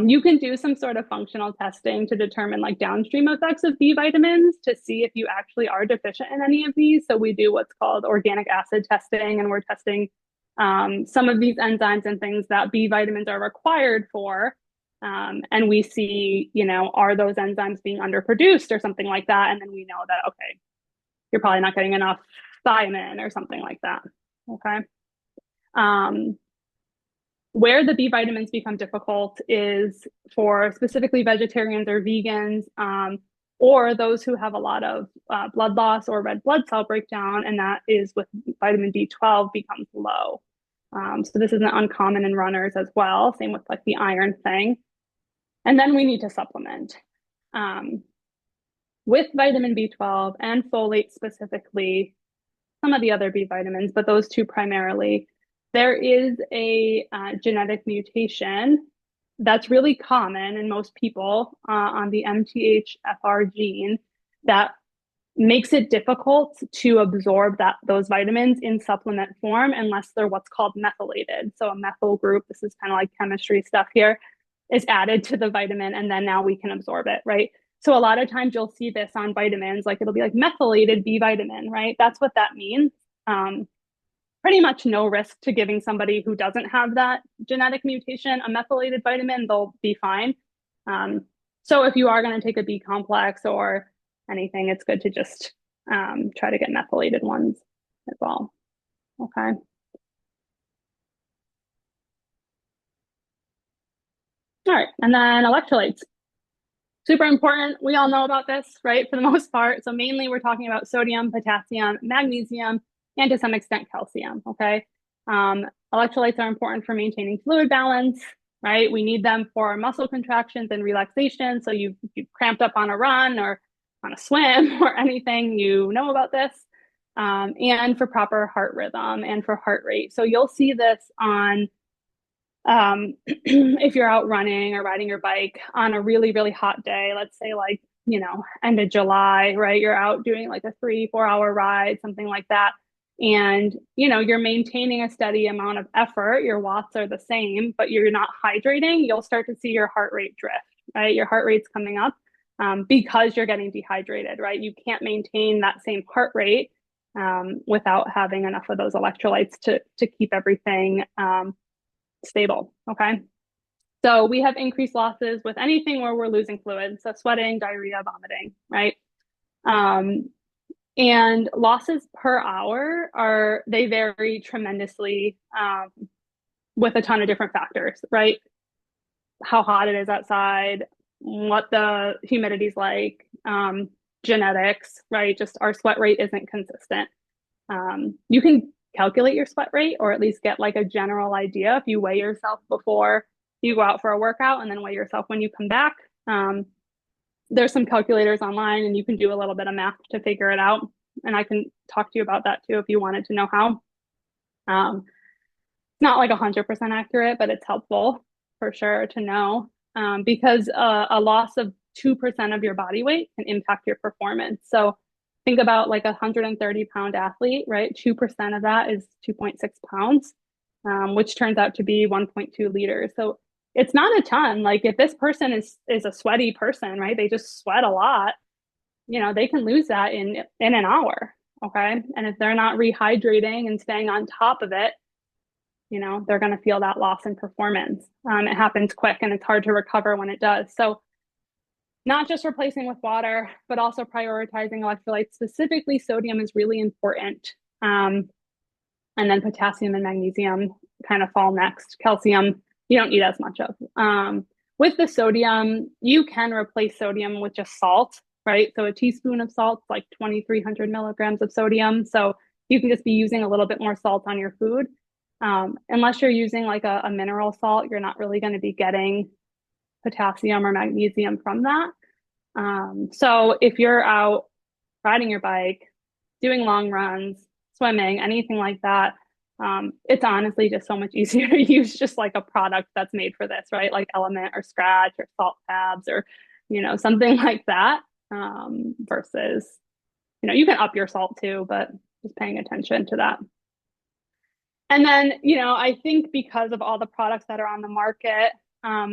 You can do some sort of functional testing to determine like downstream effects of B vitamins to see if you actually are deficient in any of these. So we do what's called organic acid testing, and we're testing some of these enzymes and things that B vitamins are required for. And we see, are those enzymes being underproduced or something like that? And then we know that, okay, you're probably not getting enough thiamine or something like that. Okay. Where the B vitamins become difficult is for specifically vegetarians or vegans. or those who have a lot of blood loss or red blood cell breakdown, and that is with vitamin B12 becomes low. So this isn't uncommon in runners as well. Same with like the iron thing. And then we need to supplement. With vitamin B12 and folate specifically, some of the other B vitamins, but those two primarily, there is a genetic mutation that's really common in most people on the MTHFR gene that makes it difficult to absorb those vitamins in supplement form unless they're what's called methylated. So a methyl group, this is kind of like chemistry stuff here, is added to the vitamin, and then now we can absorb it, right? So a lot of times you'll see this on vitamins, like it'll be like methylated B vitamin, right? That's what that means. Pretty much no risk to giving somebody who doesn't have that genetic mutation a methylated vitamin, they'll be fine. So if you are going to take a B complex or anything, it's good to just try to get methylated ones as well. Okay. All right. And then electrolytes. Super important. We all know about this, right? For the most part. So mainly we're talking about sodium, potassium, magnesium, and to some extent calcium. Okay. Electrolytes are important for maintaining fluid balance, right? We need them for muscle contractions and relaxation. So you've cramped up on a run or on a swim or anything, you know about this. And for proper heart rhythm and for heart rate. So you'll see this on if you're out running or riding your bike on a really, really hot day, let's say like, end of July, right? You're out doing like a 3-4 hour ride, something like that. And, you're maintaining a steady amount of effort. Your watts are the same, but you're not hydrating. You'll start to see your heart rate drift, right? Your heart rate's coming up because you're getting dehydrated, right? You can't maintain that same heart rate without having enough of those electrolytes to keep everything stable. Okay. So we have increased losses with anything where we're losing fluid. So sweating, diarrhea, vomiting, right? And losses per hour they vary tremendously with a ton of different factors, right? How hot it is outside, what the humidity's like, genetics, right? Just our sweat rate isn't consistent. You can calculate your sweat rate or at least get like a general idea if you weigh yourself before you go out for a workout and then weigh yourself when you come back. There's some calculators online and you can do a little bit of math to figure it out. And I can talk to you about that too if you wanted to know how. It's not like 100% accurate, but it's helpful for sure to know because a loss of 2% of your body weight can impact your performance. So think about like a 130-pound athlete, right? 2% of that is 2.6 pounds, which turns out to be 1.2 liters. So it's not a ton. Like if this person is a sweaty person, right? They just sweat a lot, they can lose that in an hour. Okay. And if they're not rehydrating and staying on top of it, they're going to feel that loss in performance. It happens quick and it's hard to recover when it does. So not just replacing with water, but also prioritizing electrolytes. Specifically, sodium is really important. And then potassium and magnesium kind of fall next. Calcium, you don't need as much of. With the sodium, you can replace sodium with just salt, right? So a teaspoon of salt, like 2,300 milligrams of sodium. So you can just be using a little bit more salt on your food. Unless you're using like a mineral salt, you're not really going to be getting potassium or magnesium from that. So if you're out riding your bike, doing long runs, swimming, anything like that, it's honestly just so much easier to use just like a product that's made for this, right? Like Element or Scratch or salt tabs or, something like that versus, you can up your salt too, but just paying attention to that. And then, I think because of all the products that are on the market,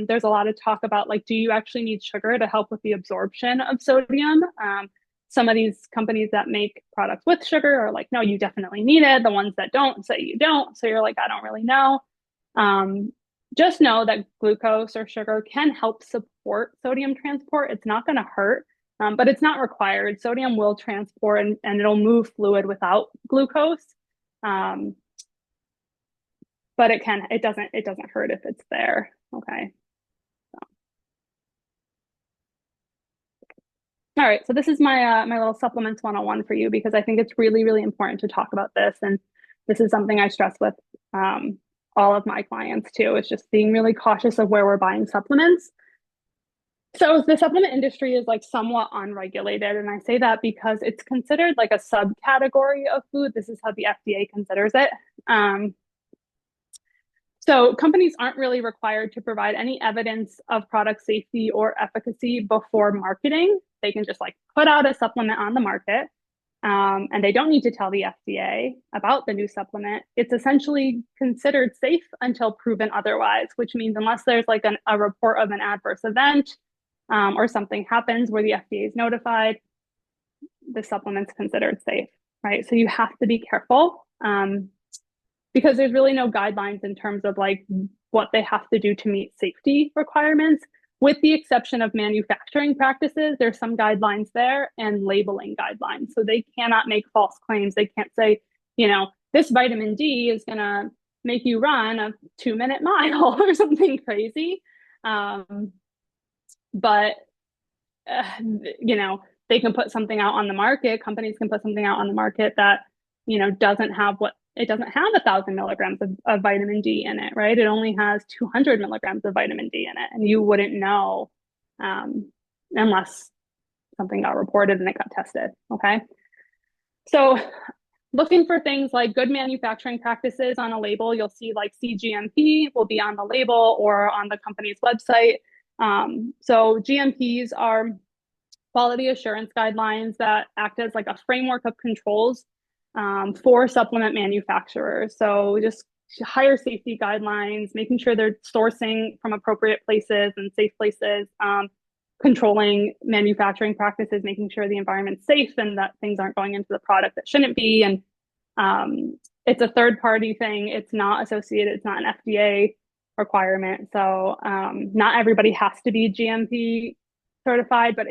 there's a lot of talk about like, do you actually need sugar to help with the absorption of sodium? Some of these companies that make products with sugar are like, no, you definitely need it. The ones that don't say you don't. So you're like, I don't really know. Just know that glucose or sugar can help support sodium transport. It's not going to hurt, but it's not required. Sodium will transport and it'll move fluid without glucose. But it doesn't hurt if it's there. Okay. So. All right, so this is my little supplements 101 for you because I think it's really, really important to talk about this. And this is something I stress with um, all of my clients too. It's just being really cautious of where we're buying supplements. So the supplement industry is like somewhat unregulated, and I say that because it's considered like a subcategory of food. This is how the FDA considers it. Um, so companies aren't really required to provide any evidence of product safety or efficacy before marketing. They can just like put out a supplement on the market, and they don't need to tell the FDA about the new supplement. It's essentially considered safe until proven otherwise, which means unless there's like a report of an adverse event or something happens where the FDA is notified, the supplement's considered safe, right? So you have to be careful. Because there's really no guidelines in terms of like what they have to do to meet safety requirements. With the exception of manufacturing practices, there's some guidelines there and labeling guidelines. So they cannot make false claims. They can't say, this vitamin D is going to make you run a 2-minute mile or something crazy. But, uh, you know, they can put something out on the market. Companies can put something out on the market that, doesn't have what it doesn't have 1,000 milligrams of vitamin D in it, right? It only has 200 milligrams of vitamin D in it. And you wouldn't know unless something got reported and it got tested. Okay. So looking for things like good manufacturing practices on a label, you'll see like CGMP will be on the label or on the company's website. So GMPs are quality assurance guidelines that act as like a framework of controls for supplement manufacturers. So just higher safety guidelines, making sure they're sourcing from appropriate places and safe places, controlling manufacturing practices, making sure the environment's safe and that things aren't going into the product that shouldn't be. And it's a third party thing. It's not associated, it's not an FDA requirement. So not everybody has to be GMP certified, but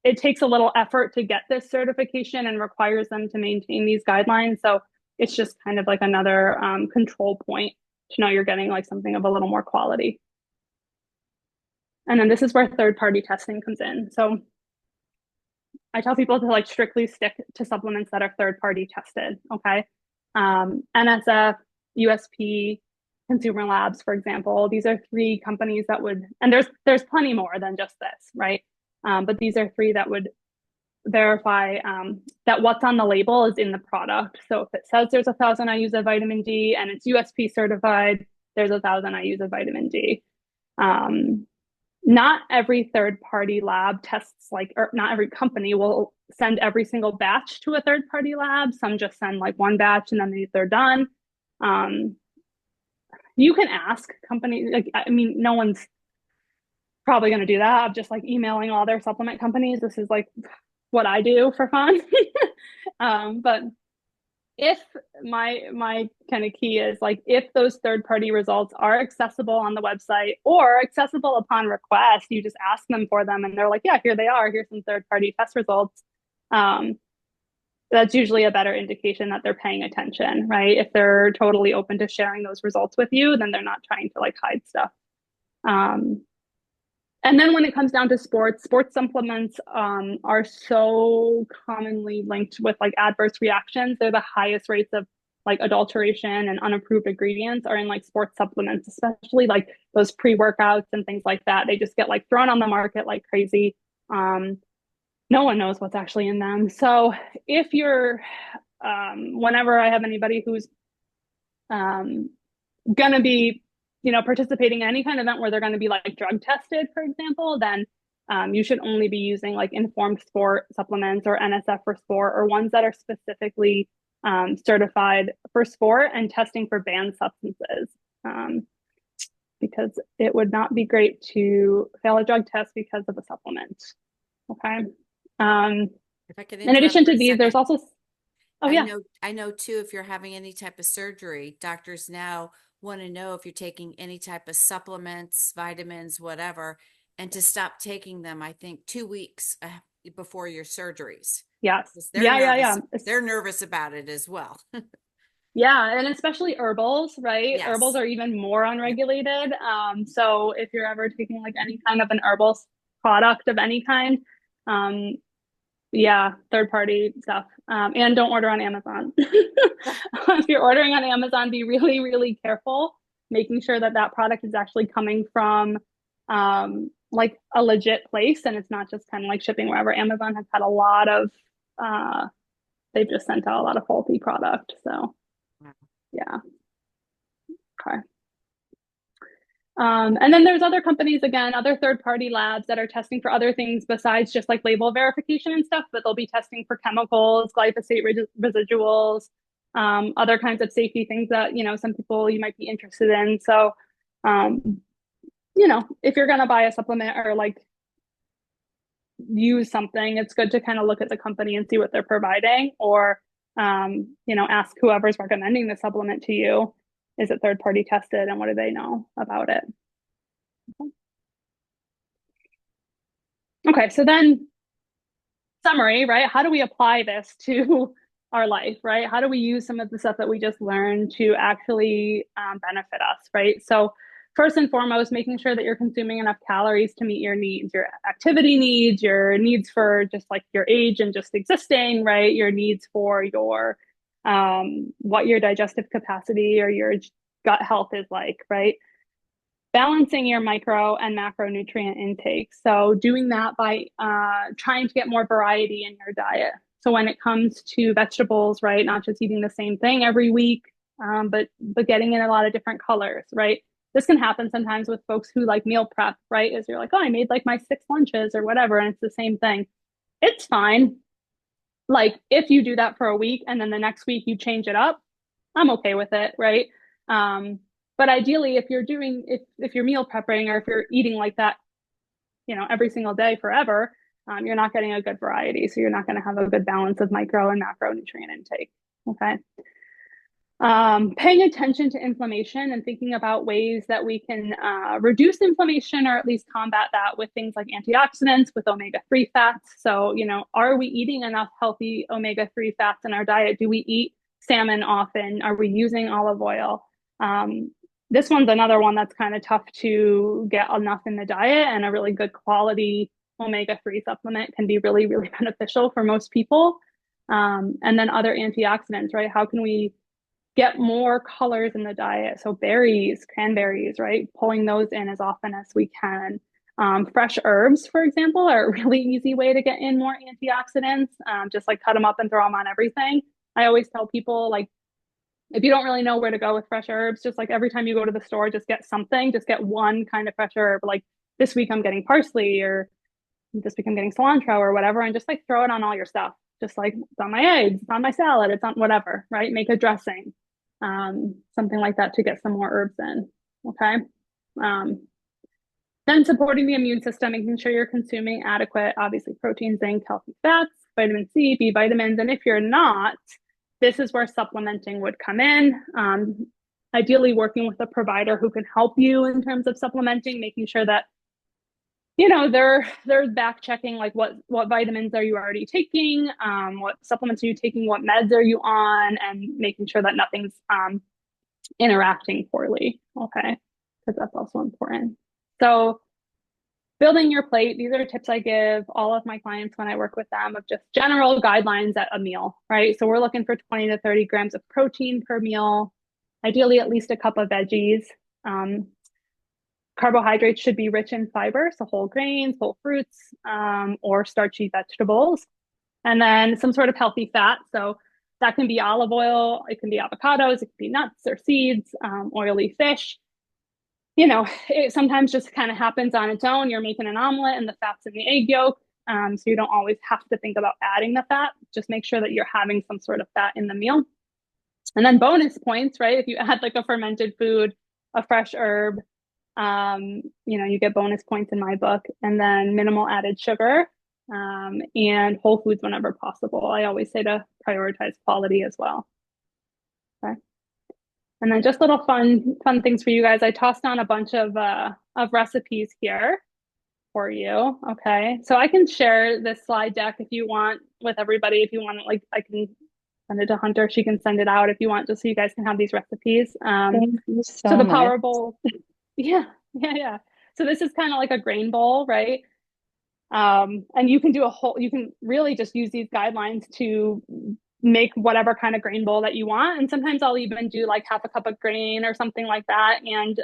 it takes a little effort to get this certification and requires them to maintain these guidelines. So it's just kind of like another control point to know you're getting like something of a little more quality. And then this is where third party testing comes in. So I tell people to like strictly stick to supplements that are third party tested. Okay. NSF, USP, Consumer Labs, for example, these are three companies that would, and there's plenty more than just this, right? But these are three that would verify that what's on the label is in the product. So if it says there's 1,000 IUs of vitamin D and it's USP certified, there's 1,000 IUs of vitamin D. Not every third party lab tests like, or not every company will send every single batch to a third party lab. Some just send like one batch and then they're done. You can ask companies, like, I mean, no one's probably going to do that. I'm just like emailing all their supplement companies. This is like what I do for fun. But if my kind of key is like if those third party results are accessible on the website or accessible upon request, you just ask them for them and they're like, yeah, here they are, here's some third party test results. That's usually a better indication that they're paying attention, right? If they're totally open to sharing those results with you, then they're not trying to like hide stuff. And then when it comes down to sports supplements are so commonly linked with like adverse reactions. They're the highest rates of like adulteration and unapproved ingredients are in like sports supplements, especially like those pre-workouts and things like that. They just get like thrown on the market like crazy. No one knows what's actually in them. So if you're, whenever I have anybody who's going to be participating in any kind of event where they're going to be like drug tested, for example, then you should only be using like informed sport supplements or NSF for sport or ones that are specifically certified for sport and testing for banned substances. Because it would not be great to fail a drug test because of a supplement. Okay. If I could In interrupt addition for to a these, there's second. also, oh yeah. I know too, if you're having any type of surgery, doctors now want to know if you're taking any type of supplements, vitamins, whatever, and to stop taking them, I think 2 weeks before your surgeries. Yes. They're nervous. They're nervous about it as well. Yeah, and especially herbals, right? Yes. Herbals are even more unregulated. So if you're ever taking like any kind of an herbal product of any kind, Yeah, third party stuff. And don't order on Amazon. If you're ordering on Amazon, be really, really careful, making sure that that product is actually coming from like a legit place and it's not just kind of like shipping wherever. Amazon has had a lot of they've just sent out a lot of faulty product. So yeah. Okay. And then there's other companies, again, other third-party labs that are testing for other things besides just like label verification and stuff, but they'll be testing for chemicals, glyphosate residuals, other kinds of safety things that, you know, some people you might be interested in. So, you know, if you're going to buy a supplement or like use something, it's good to kind of look at the company and see what they're providing, or, you know, ask whoever's recommending the supplement to you, is it third party tested and what do they know about it? Okay, so then summary, right? How do we apply this to our life, right? How do we use some of the stuff that we just learned to actually benefit us, right? So first and foremost, making sure that you're consuming enough calories to meet your needs, your activity needs, your needs for just like your age and just existing, right? Your needs for your what your digestive capacity or your gut health is like, right? Balancing your micro and macronutrient intake. So doing that by trying to get more variety in your diet. So when it comes to vegetables, right, not just eating the same thing every week, but getting in a lot of different colors, right? This can happen sometimes with folks who like meal prep, right? Is you're like, oh, I made like my 6 lunches or whatever, and it's the same thing. It's fine. Like if you do that for a week and then the next week you change it up, I'm okay with it, right? But ideally, if you're doing if you're meal prepping or if you're eating like that, you know, every single day forever, you're not getting a good variety. So you're not going to have a good balance of micro and macronutrient intake. Okay. Paying attention to inflammation and thinking about ways that we can reduce inflammation or at least combat that with things like antioxidants, with omega-3 fats. So, you know, are we eating enough healthy omega-3 fats in our diet? Do we eat salmon often? Are we using olive oil? This one's another one that's kind of tough to get enough in the diet, and a really good quality omega-3 supplement can be really, really beneficial for most people. And then other antioxidants, right? How can we get more colors in the diet? So berries, cranberries, right? Pulling those in as often as we can. Fresh herbs, for example, are a really easy way to get in more antioxidants. Just like cut them up and throw them on everything. I always tell people, like, if you don't really know where to go with fresh herbs, just like every time you go to the store, just get something, just get one kind of fresh herb. Like this week I'm getting parsley, or this week I'm getting cilantro or whatever, and just like throw it on all your stuff. Just like it's on my eggs, it's on my salad, it's on whatever, right? Make a dressing, something like that to get some more herbs in. Okay. Then supporting the immune system, making sure you're consuming adequate, obviously, protein, zinc, healthy fats, vitamin C, B vitamins. And if you're not, this is where supplementing would come in. Ideally, working with a provider who can help you in terms of supplementing, making sure that, you know, they're back checking like what vitamins are you already taking, what supplements are you taking, what meds are you on, and making sure that nothing's interacting poorly. Okay, because that's also important. So building your plate, these are tips I give all of my clients when I work with them, of just general guidelines at a meal, right? So we're looking for 20 to 30 grams of protein per meal, ideally at least a cup of veggies. Carbohydrates should be rich in fiber, so whole grains, whole fruits, or starchy vegetables. And then some sort of healthy fat. So that can be olive oil, it can be avocados, it can be nuts or seeds, oily fish. You know, it sometimes just kind of happens on its own. You're making an omelet and the fat's in the egg yolk. So you don't always have to think about adding the fat. Just make sure that you're having some sort of fat in the meal. And then bonus points, right? If you add like a fermented food, a fresh herb, you know, you get bonus points in my book. And then minimal added sugar, and whole foods whenever possible. I always say to prioritize quality as well. Okay. And then just little fun things for you guys. I tossed on a bunch of recipes here for you. Okay. So I can share this slide deck if you want with everybody. If you want, like, I can send it to Hunter. She can send it out if you want, just so you guys can have these recipes. Thank you so So the much. Power Bowl. Yeah. So this is kind of like a grain bowl, right? And you can really just use these guidelines to make whatever kind of grain bowl that you want. And sometimes I'll even do like half a cup of grain or something like that. And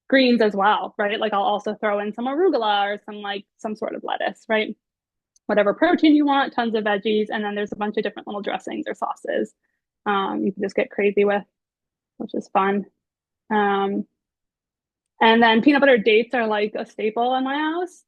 greens as well, right? Like I'll also throw in some arugula or some sort of lettuce, right? Whatever protein you want, tons of veggies. And then there's a bunch of different little dressings or sauces you can just get crazy with, which is fun. Um, and then peanut butter dates are like a staple in my house.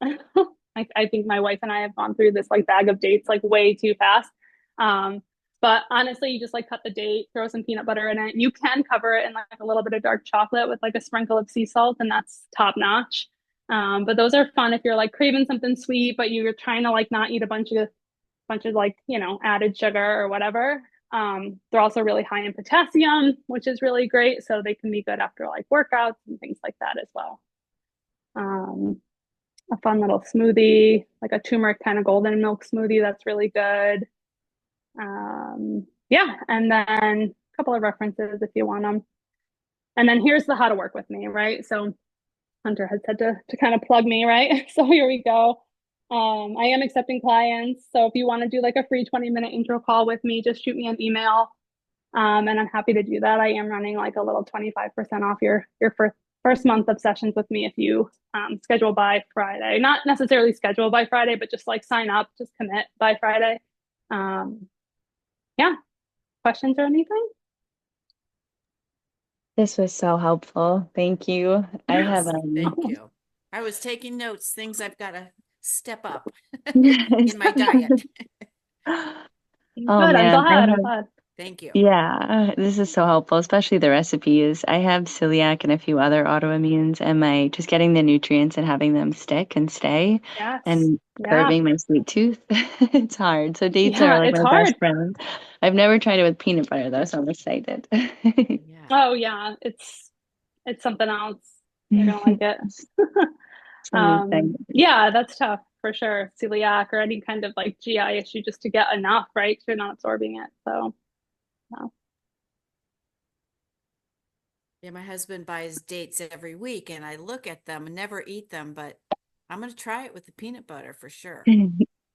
I think my wife and I have gone through this like bag of dates like way too fast. Um, but honestly, you just like cut the date, throw some peanut butter in it. You can cover it in like a little bit of dark chocolate with like a sprinkle of sea salt, and that's top notch. But those are fun if you're like craving something sweet, but you're trying to like not eat a bunch of like, added sugar or whatever. They're also really high in potassium, which is really great. So they can be good after like workouts and things like that as well. Um, a fun little smoothie, like a turmeric kind of golden milk smoothie. That's really good. Yeah. And then a couple of references if you want them. And then here's the how to work with me, right? So Hunter had said to kind of plug me, right? So here we go. I am accepting clients. So if you want to do like a free 20-minute intro call with me, just shoot me an email. And I'm happy to do that. I am running like a little 25% off your first month of sessions with me if you schedule by Friday. Not necessarily schedule by Friday, but just like sign up, just commit by Friday. Um, yeah. Questions or anything? This was so helpful. Thank you. I have Yes, thank you. I was taking notes, things I've got to step up in my diet. Oh Good. I'm man, I glad. I'm have glad. Thank you. yeah, this is so helpful, especially the recipes. I have celiac and a few other autoimmunes, and my just getting the nutrients and having them stick and stay Yes. and Yeah. curbing my sweet tooth. It's hard. So dates are Yeah. like It's my best hard. friend. I've never tried it with peanut butter though, so I'm excited. Yeah. Oh yeah. It's something else. You're gonna like it. So I'm excited. Yeah, that's tough for sure. Celiac or any kind of like GI issue just to get enough, right? 'Cause you're not absorbing it. So, yeah. Yeah, my husband buys dates every week and I look at them and never eat them, but I'm going to try it with the peanut butter for sure.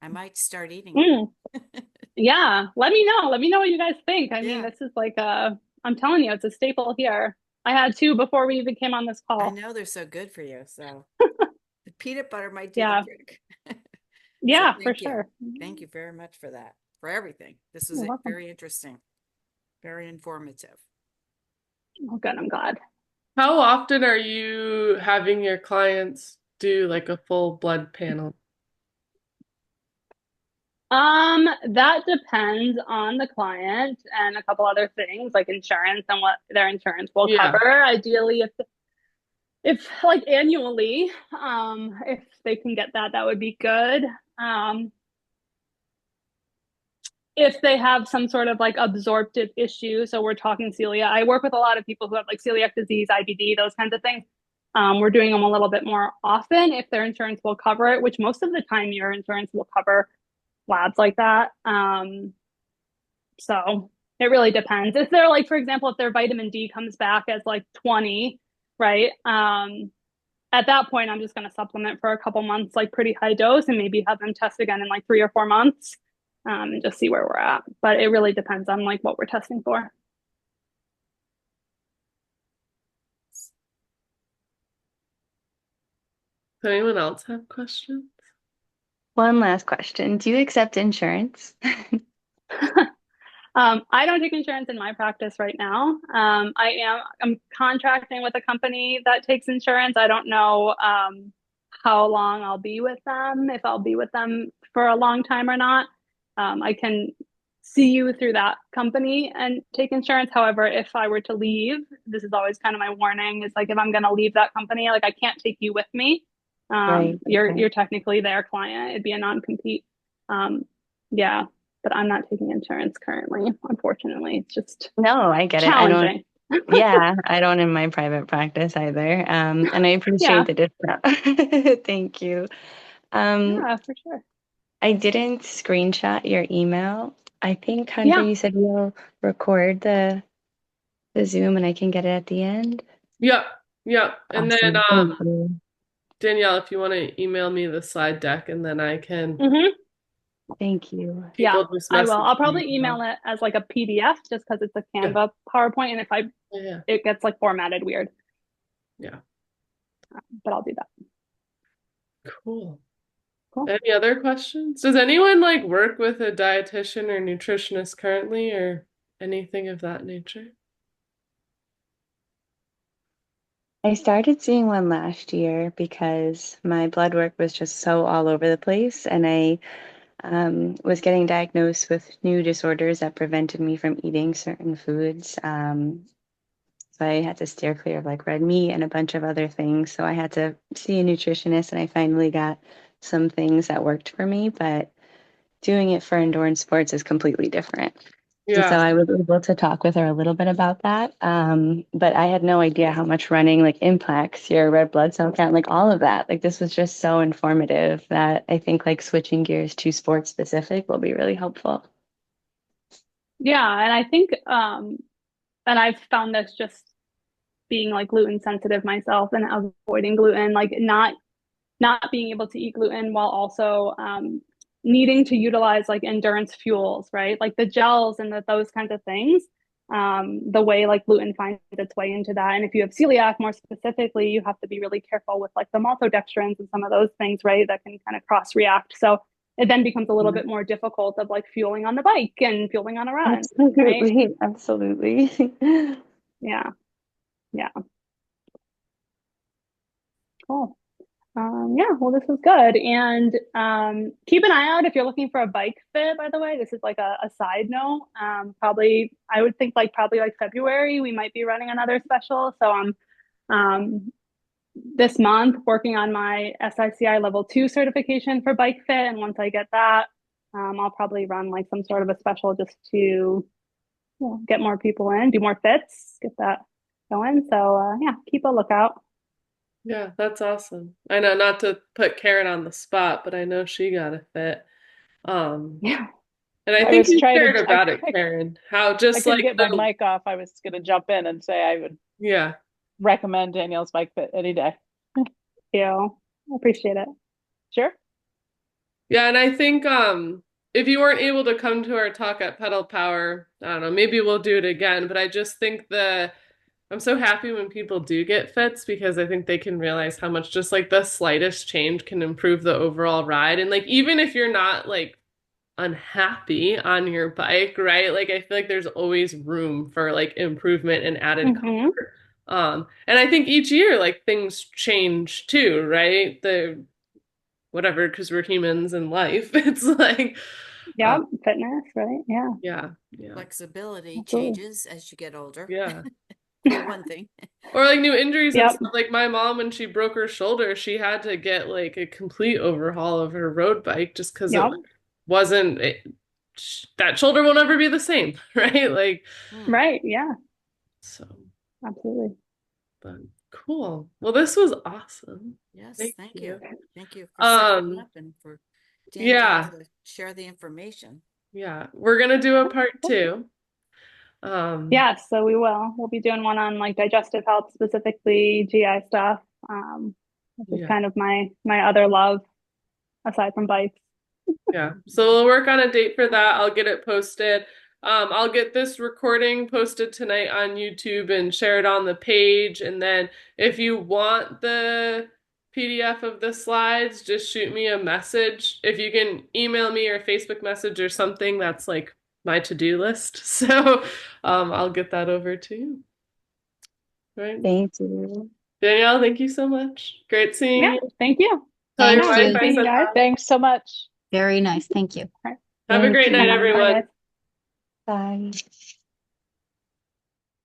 I might start eating them. Mm, yeah. Let me know. Let me know what you guys think. I mean, Yeah, this is like I'm telling you, it's a staple here. I had two before we even came on this I call. know they're so good for you. So the peanut butter might do the Yeah. trick. So Yeah, for thank you. sure. Thank you very much for that, for everything. This was You're welcome. very interesting, very informative. Oh, good. I'm glad. How often are you having your clients do like a full blood panel? That depends on the client and a couple other things like insurance and what their insurance will Yeah. cover. Ideally, if like annually, if they can get that, that would be good. Um, if they have some sort of like absorptive issue, so we're talking celiac. I work with a lot of people who have like celiac disease, IBD, those kinds of things. We're doing them a little bit more often if their insurance will cover it, which most of the time your insurance will cover labs like that. So it really depends. If they're like, for example, if their vitamin D comes back as like 20, right? At that point, I'm just going to supplement for a couple months, like pretty high dose, and maybe have them test again in like 3 or 4 months, and just see where we're at. But it really depends on like what we're testing for. Does anyone else have questions? One last question. Do you accept insurance? I don't take insurance in my practice right now. I'm contracting with a company that takes insurance. I don't know how long I'll be with them, if I'll be with them for a long time or not. I can see you through that company and take insurance. However, if I were to leave, this is always kind of my warning, is like if I'm going to leave that company, like I can't take you with me. Right. You're technically their client. It'd be a non-compete. Um, yeah, but I'm not taking insurance currently, unfortunately. It's just No, I get it. I don't, challenging. yeah, I don't in my private practice either. And I appreciate Yeah, the discount. Thank you. Um, yeah, for sure. I didn't screenshot your email. I think, Hunter, Yeah, you said you'll record the Zoom and I can get it at the end. Yeah. Yeah. And then Awesome. Thank you. Danielle, if you want to email me the slide deck and then I can, Hmm. Thank you. Yeah, people just I will. message I'll me. probably email it as like a PDF just because it's a Yeah. Canva PowerPoint, and if Yeah. it gets like formatted weird, Yeah. but I'll do that. Cool. Cool. Any other questions? Does anyone like work with a dietitian or nutritionist currently or anything of that nature? I started seeing one last year because my blood work was just so all over the place, and I was getting diagnosed with new disorders that prevented me from eating certain foods. So I had to steer clear of like red meat and a bunch of other things. So I had to see a nutritionist, and I finally got some things that worked for me, but doing it for endurance sports is completely different. And so Yeah. I was able to talk with her a little bit about that. But I had no idea how much running like impacts your red blood cell count, like all of that. Like this was just so informative that I think like switching gears to sports specific will be really helpful. Yeah, and I think and I've found this just being like gluten sensitive myself and avoiding gluten, like not being able to eat gluten while also needing to utilize like endurance fuels, right? Like the gels and those kinds of things. The way like gluten finds its way into that. And if you have celiac more specifically, you have to be really careful with like the maltodextrins and some of those things, right? That can kind of cross react. So it then becomes a little Yeah. bit more difficult of like fueling on the bike and fueling on a run, right? Absolutely. Absolutely. Yeah. Yeah. Cool. Yeah, well, this was good. And keep an eye out if you're looking for a bike fit, by the way. This is like a side note. Probably, I would think like probably like February, we might be running another special. So I'm this month working on my SICI level 2 certification for bike fit. And once I get that, I'll probably run like some sort of a special just to get more people in, do more fits, get that going. So yeah, keep a lookout. Yeah, that's awesome. I know not to put Karen on the spot, but I know she got a fit. Um, Yeah. and I I think was you trying shared to, about it, Karen, how I just couldn't like get my mic off. I was going to jump in and say I would yeah. recommend Danielle's bike fit any day. You. I appreciate it. Sure. Yeah, and I think if you weren't able to come to our talk at Pedal Power, I don't know, maybe we'll do it again, but I just think I'm so happy when people do get fits because I think they can realize how much just like the slightest change can improve the overall ride. And like even if you're not like unhappy on your bike, right? Like I feel like there's always room for like improvement and added Hmm. comfort. And I think each year like things change too, right? The whatever, because we're humans in life. It's like Yeah, fitness, right? Yeah, yeah, yeah, Flexibility absolutely. changes as you get older, yeah. for one thing. Or like new injuries and Yep, stuff. Like my mom, when she broke her shoulder, she had to get like a complete overhaul of her road bike just because it yep, wasn't that shoulder will never be the same, right? Like Hmm. right. Yeah, so. absolutely. But cool. Well, this was awesome. Yes, Thank thank you. you. Thank you for setting it Um, up and for Danielle yeah, to share the information. yeah. We're gonna do a Cool, part cool. two. Um, Yeah, so we will. We'll be doing one on like digestive health, specifically GI stuff, which is yeah. kind of my other love aside from bikes. Yeah. So we'll work on a date for that. I'll get it posted. I'll get this recording posted tonight on YouTube and share it on the page. And then if you want the PDF of the slides, just shoot me a message. If you can email me or Facebook message or something, that's like my to-do list. So I'll get that over to you. Right. Thank you. Danielle, thank you so much. Great seeing Yeah, you. thank you. Tell your Thank Yeah, wife good you. I seeing you said guys. hi. Thanks so much. Very nice. Thank you. All right. Have a Thank great night, you. Bye, everyone. guys. Bye.